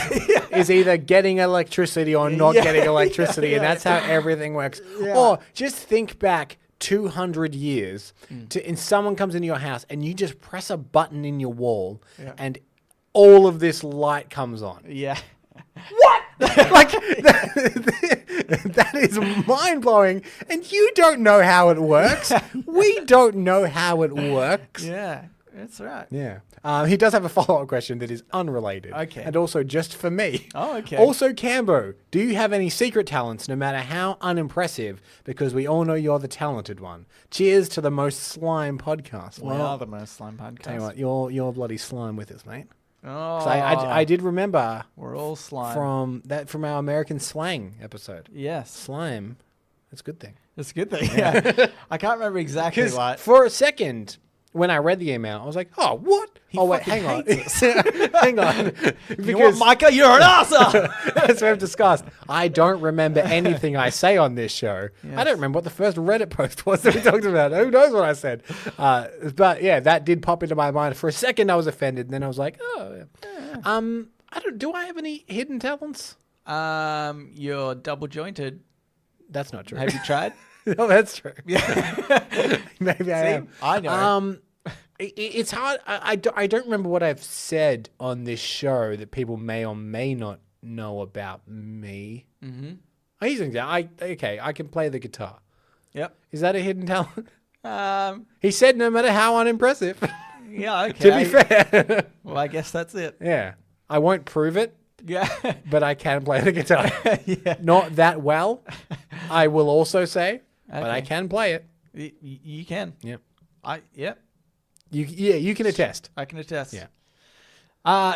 is either getting electricity or not getting electricity, and that's how everything works. Or just think back 200 years and someone comes into your house and you just press a button in your wall and all of this light comes on. Yeah. What? Like that is mind blowing, and you don't know how it works. We don't know how it works. Yeah, that's right. Yeah. He does have a follow-up question that is unrelated. Okay. And also just for me. Oh, okay. Also, Cambo, do you have any secret talents, no matter how unimpressive? Because we all know you're the talented one. Cheers to the most slime podcast. We are the most slime podcast. Tell you what, you're bloody slime with us, mate. Oh, I did remember we're all slime from our American slang episode. Yes, slime. That's a good thing. That's a good thing. Yeah, I can't remember exactly what. For a second, when I read the email, I was like, "Oh, what? Hang on, hang on." Because you know what, Micah, you're an asshole. As we've discussed, I don't remember anything I say on this show. Yes. I don't remember what the first Reddit post was that we talked about. Who knows what I said? But yeah, that did pop into my mind. For a second, I was offended, and then I was like, "Oh, I don't. Do I have any hidden talents?" You're double jointed. That's not true. Have you tried? No, that's true. Yeah. Maybe I am. I know. It's hard. I don't remember what I've said on this show that people may or may not know about me. Mm-hmm. I can play the guitar. Yep. Is that a hidden talent? He said no matter how unimpressive. Yeah, okay. To be fair. Well, I guess that's it. Yeah. I won't prove it. Yeah. But I can play the guitar. Yeah. Not that well, I will also say, but I can play it. You can. Yep. Yep. You can attest. I can attest. Yeah.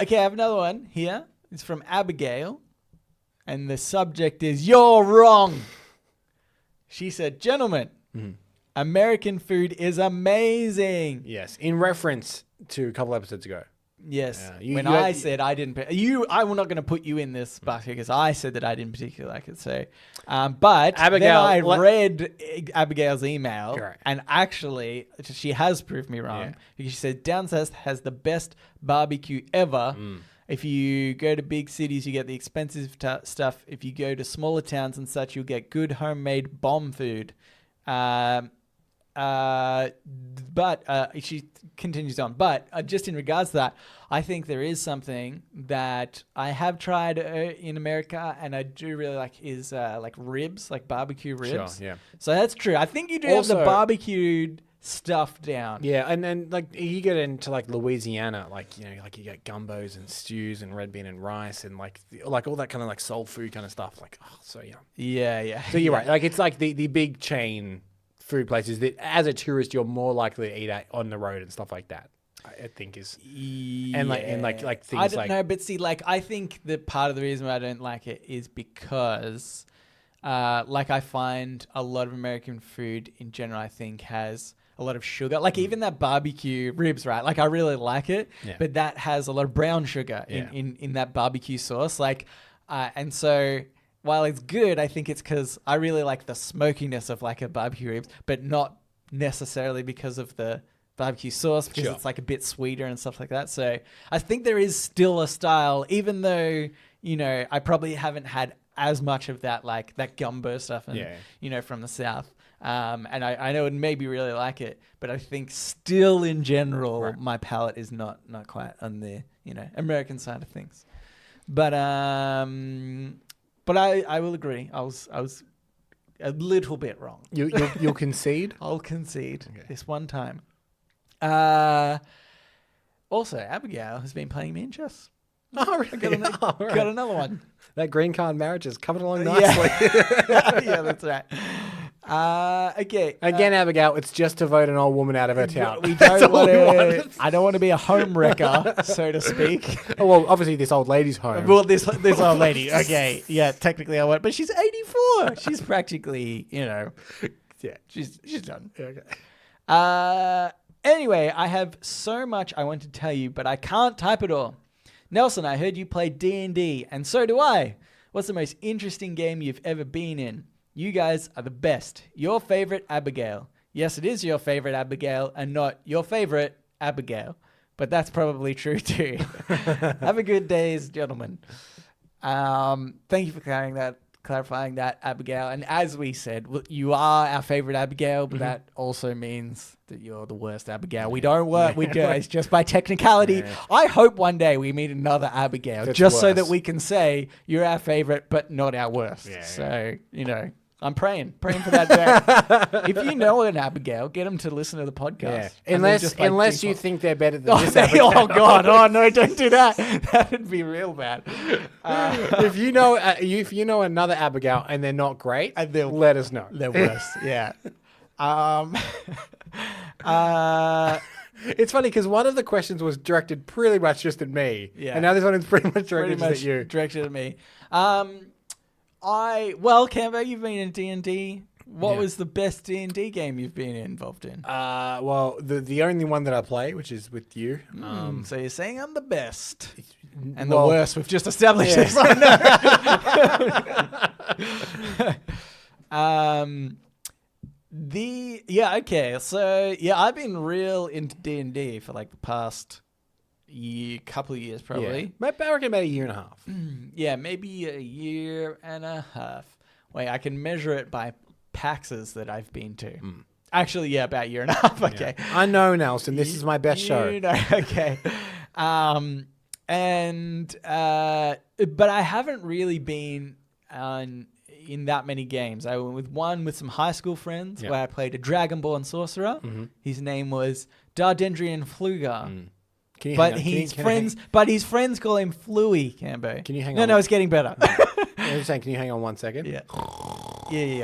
Okay, I have another one here. It's from Abigail, and the subject is "You're wrong." She said, "Gentlemen, American food is amazing." Yes, in reference to a couple episodes ago. Yes. I said I didn't. I'm not going to put you in this bucket because I said that I didn't particularly like it. So, but Abigail, then I read Abigail's email, and actually, she has proved me wrong because she said down south has the best barbecue ever. If you go to big cities, you get the expensive stuff. If you go to smaller towns and such, you'll get good homemade bomb food. But she continues on. But just in regards to that, I think there is something that I have tried in America, and I do really like is like ribs, like barbecue ribs. Sure, yeah. So that's true. I think you do have the barbecued stuff down. Yeah, and then like you get into like Louisiana, like like you get gumbos and stews and red bean and rice and like all that kind of like soul food kind of stuff. Like so yum. Yeah. So you're right. Like it's like the big chain food places that, as a tourist, you're more likely to eat at on the road and stuff like that. I think is and like things I don't like know, but see, like I think that part of the reason why I don't like it is because, like I find a lot of American food in general, I think has a lot of sugar. Like even that barbecue ribs, right? Like I really like it, but that has a lot of brown sugar in that barbecue sauce. Like, and so while it's good, I think it's because I really like the smokiness of like a barbecue ribs, but not necessarily because of the barbecue sauce, because it's like a bit sweeter and stuff like that. So I think there is still a style, even though, you know, I probably haven't had as much of that, like that gumbo stuff and, you know, from the South. And I know I'd maybe really like it, but I think still in general, my palate is not quite on the, you know, American side of things. But I will agree. I was a little bit wrong. You'll concede? I'll concede this one time. Also, Abigail has been playing me in chess. Oh, really? Got another one. That green card marriage is coming along nicely. Yeah, that's right. Okay. Again, Abigail, it's just to vote an old woman out of her town. We don't want to. I don't want to be a home wrecker, so to speak. Oh, well, obviously this old lady's home. Well, this old lady. Okay, yeah, technically I won't, but she's 84. She's practically, you know, she's done. Okay. Anyway, I have so much I want to tell you, but I can't type it all. Nelson, I heard you play D&D, and so do I. What's the most interesting game you've ever been in? You guys are the best. Your favorite Abigail. Yes, it is your favorite Abigail and not your favorite Abigail. But that's probably true too. Have a good day, gentlemen. Thank you for clarifying that, Abigail. And as we said, you are our favorite Abigail, but that also means that you're the worst Abigail. We don't work with guys just by technicality. Yeah. I hope one day we meet another Abigail that's just worse, so that we can say you're our favorite, but not our worst. Yeah, so, you know, I'm praying for that day. If you know an Abigail, get them to listen to the podcast. Yeah. Unless you think they're better than this Abigail. Oh, God. Oh, no, don't do that. That would be real bad. If you know another Abigail and they're not great, let us know. They're worse. Yeah. It's funny because one of the questions was directed pretty much just at me. Yeah. And now this one is pretty much directed at you. Directed at me. Cambo, you've been in D&D. What was the best D&D game you've been involved in? Well, the only one that I play, which is with you. So you're saying I'm the best. And the worst. We've just established this right now. Okay. So, I've been real into D&D for like the past couple of years probably. I reckon about a year and a half. Maybe a year and a half. Wait, I can measure it by PAXs that I've been to. Actually, about a year and a half. Okay. Yeah. I know, Nelson. This is my best show. Okay. But I haven't really been in that many games. I went with some high school friends where I played a Dragonborn sorcerer. His name was Dardendrian Fluger. His friends call him Fluey, Cambo. Can you hang on? No, it's getting better. I'm just saying, can you hang on 1 second? Yeah.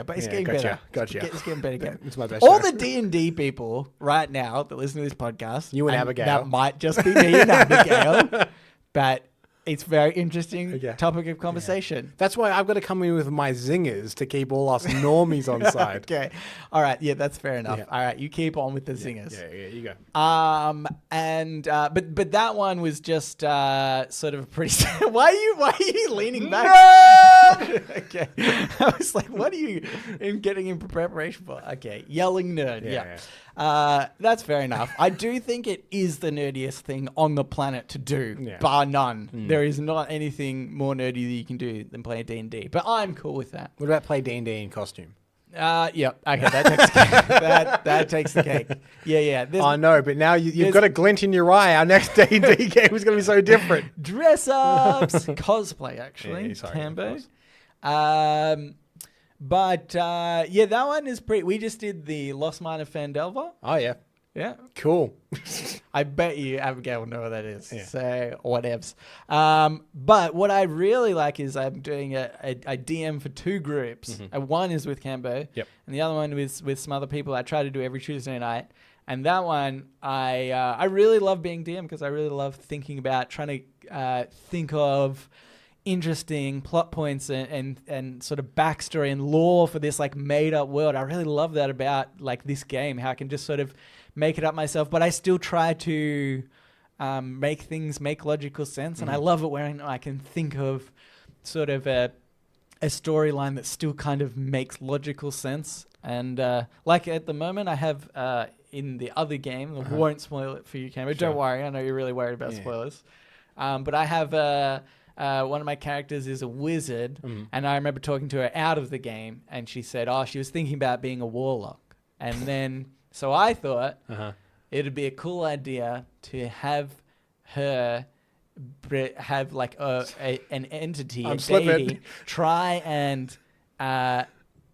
But it's getting better. Gotcha. It's getting better. It's my best All show. the D&D people right now that listen to this podcast. You and Abigail. That might just be me and Abigail. But it's very interesting topic of conversation. Yeah. That's why I've got to come in with my zingers to keep all us normies on side. Okay. All right. Yeah, that's fair enough. Yeah. All right. You keep on with the zingers. Yeah, you go. But that one was just sort of a pretty... Why are you leaning back? Nerd! Okay. I was like, what are you getting in preparation for? Okay. Yelling nerd. Yeah. That's fair enough. I do think it is the nerdiest thing on the planet to do, bar none. There is not anything more nerdy that you can do than play D&D, but I'm cool with that. What about play D&D in costume? Okay, that takes the cake. Yeah. I know, but now you've got a glint in your eye. Our next D&D game is going to be so different. Dress ups, cosplay actually, Cambo. But that one is pretty. We just did the Lost Mine of Phandelver. Oh yeah. Yeah. Cool. I bet you Abigail will know what that is. Yeah. So whatevs. But what I really like is I'm doing a DM for 2 groups. One is with Cambo, Yep. and the other one with some other people. I try to do every Tuesday night. And that one, I really love being DM because I really love thinking about trying to think of interesting plot points and sort of backstory and lore for this like made up world. I really love that about like this game, how I can just sort of make it up myself, but I still try to make things make logical sense. And I love it when I can think of sort of a storyline that still kind of makes logical sense. And like at the moment I have in the other game, I won't spoil it for you, Cameron. Sure. Don't worry, I know you're really worried about spoilers. But I have one of my characters is a wizard, and I remember talking to her out of the game, and she said, she was thinking about being a warlock. And then, so I thought it'd be a cool idea to have her have like an entity, a deity, try and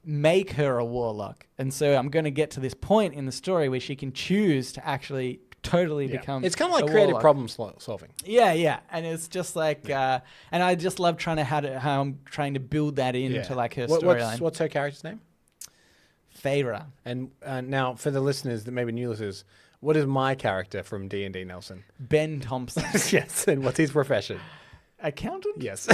make her a warlock. And so I'm going to get to this point in the story where she can choose to actually totally become It's kind of like a creative warlock. problem solving. Yeah. And it's just like, and I just love how I'm trying to build that into like her storyline. What's her character's name? Feyre. And now for the listeners that maybe new listeners, what is my character from D&D, Nelson? Ben Thompson. Yes. And what's his profession? Accountant? Yes.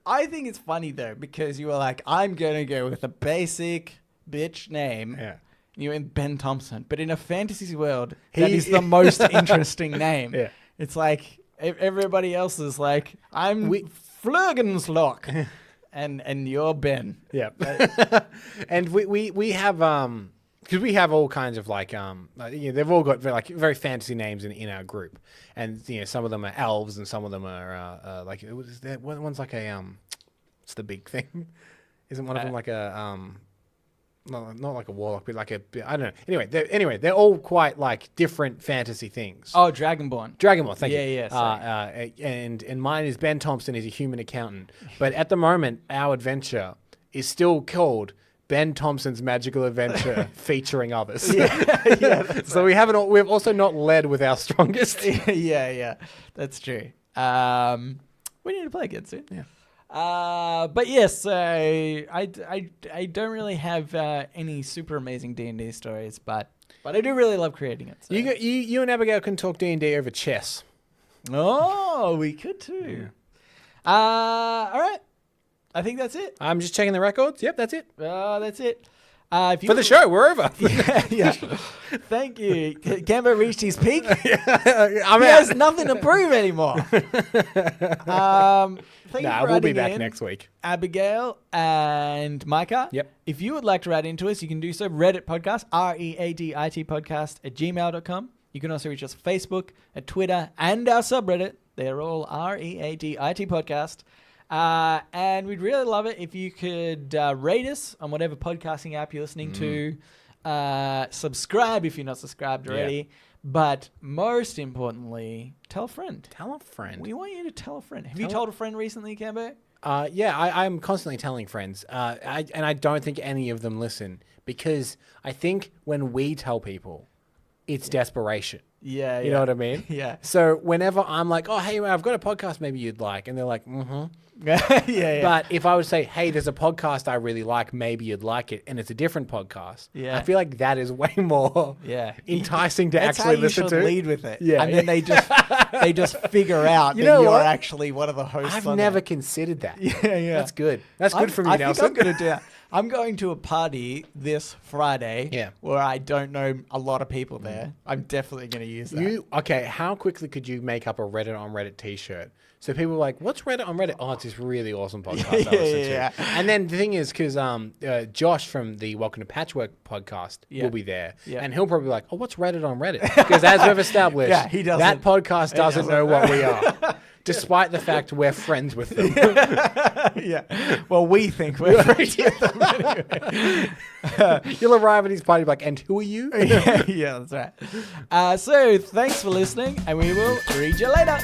I think it's funny though, because you were like, I'm going to go with a basic bitch name. Yeah. You went Ben Thompson. But in a fantasy world, that is the most interesting name. Yeah. It's like everybody else is like, I'm Flurgenslock. and you're Ben. Yeah. And we have because we have all kinds of like they've all got very fantasy names in our group, and some of them are elves and some of them are like one's like a what's the big thing? Isn't one of them like a not like a warlock, but like I don't know. Anyway, they're all quite like different fantasy things. Oh, Dragonborn. Thank you. Yeah. And mine is Ben Thompson. He's a human accountant. But at the moment, our adventure is still called Ben Thompson's Magical Adventure featuring others. So we we've also not led with our strongest. yeah, that's true. We need to play again soon. Yeah. But yes, I don't really have any super amazing D&D stories, but I do really love creating it. So. You and Abigail can talk D&D over chess. Oh, we could too. All right. I think that's it. I'm just checking the records. Yep, that's it. That's it. For the show, we're over. yeah. Thank you. Cambo reached his peak. He I'm out. has nothing to prove anymore. We'll be back next week. Abigail and Micah. Yep. If you would like to write into us, you can do so. Reddit podcast, readit podcast @gmail.com. You can also reach us on Facebook, at Twitter, and our subreddit. They're all readit podcast. And we'd really love it if you could rate us on whatever podcasting app you're listening to. Subscribe if you're not subscribed already. Yeah. But most importantly, tell a friend. Tell a friend. We want you to tell a friend. Have you told a friend recently, Cambo? I'm constantly telling friends. I don't think any of them listen because I think when we tell people, it's desperation. Yeah. You know what I mean? Yeah. So whenever I'm like, oh, hey, I've got a podcast maybe you'd like. And they're like, mm-hmm. yeah. But if I would say, hey, there's a podcast I really like, maybe you'd like it, and it's a different podcast, I feel like that is way more enticing to actually listen to. That's how you should lead with it. Yeah. And then they just figure out that you're actually one of the hosts. I've never considered that. Yeah. That's good. That's good for me, Nelson. I'm going to do that. I'm going to a party this Friday where I don't know a lot of people there. I'm definitely going to use that. Okay, how quickly could you make up a Reddit on Reddit t-shirt? So people are like, what's Reddit on Reddit? Oh, it's this really awesome podcast I listen to. And then the thing is, because Josh from the Welcome to Patchwork podcast will be there. Yeah. And he'll probably be like, oh, what's Reddit on Reddit? Because as we've established, he doesn't, that podcast doesn't know what we are. Despite the fact we're friends with them. Well, we think we're friends with them anyway. You'll arrive at his party like, and who are you? Yeah, that's right. So thanks for listening, and we will read you later.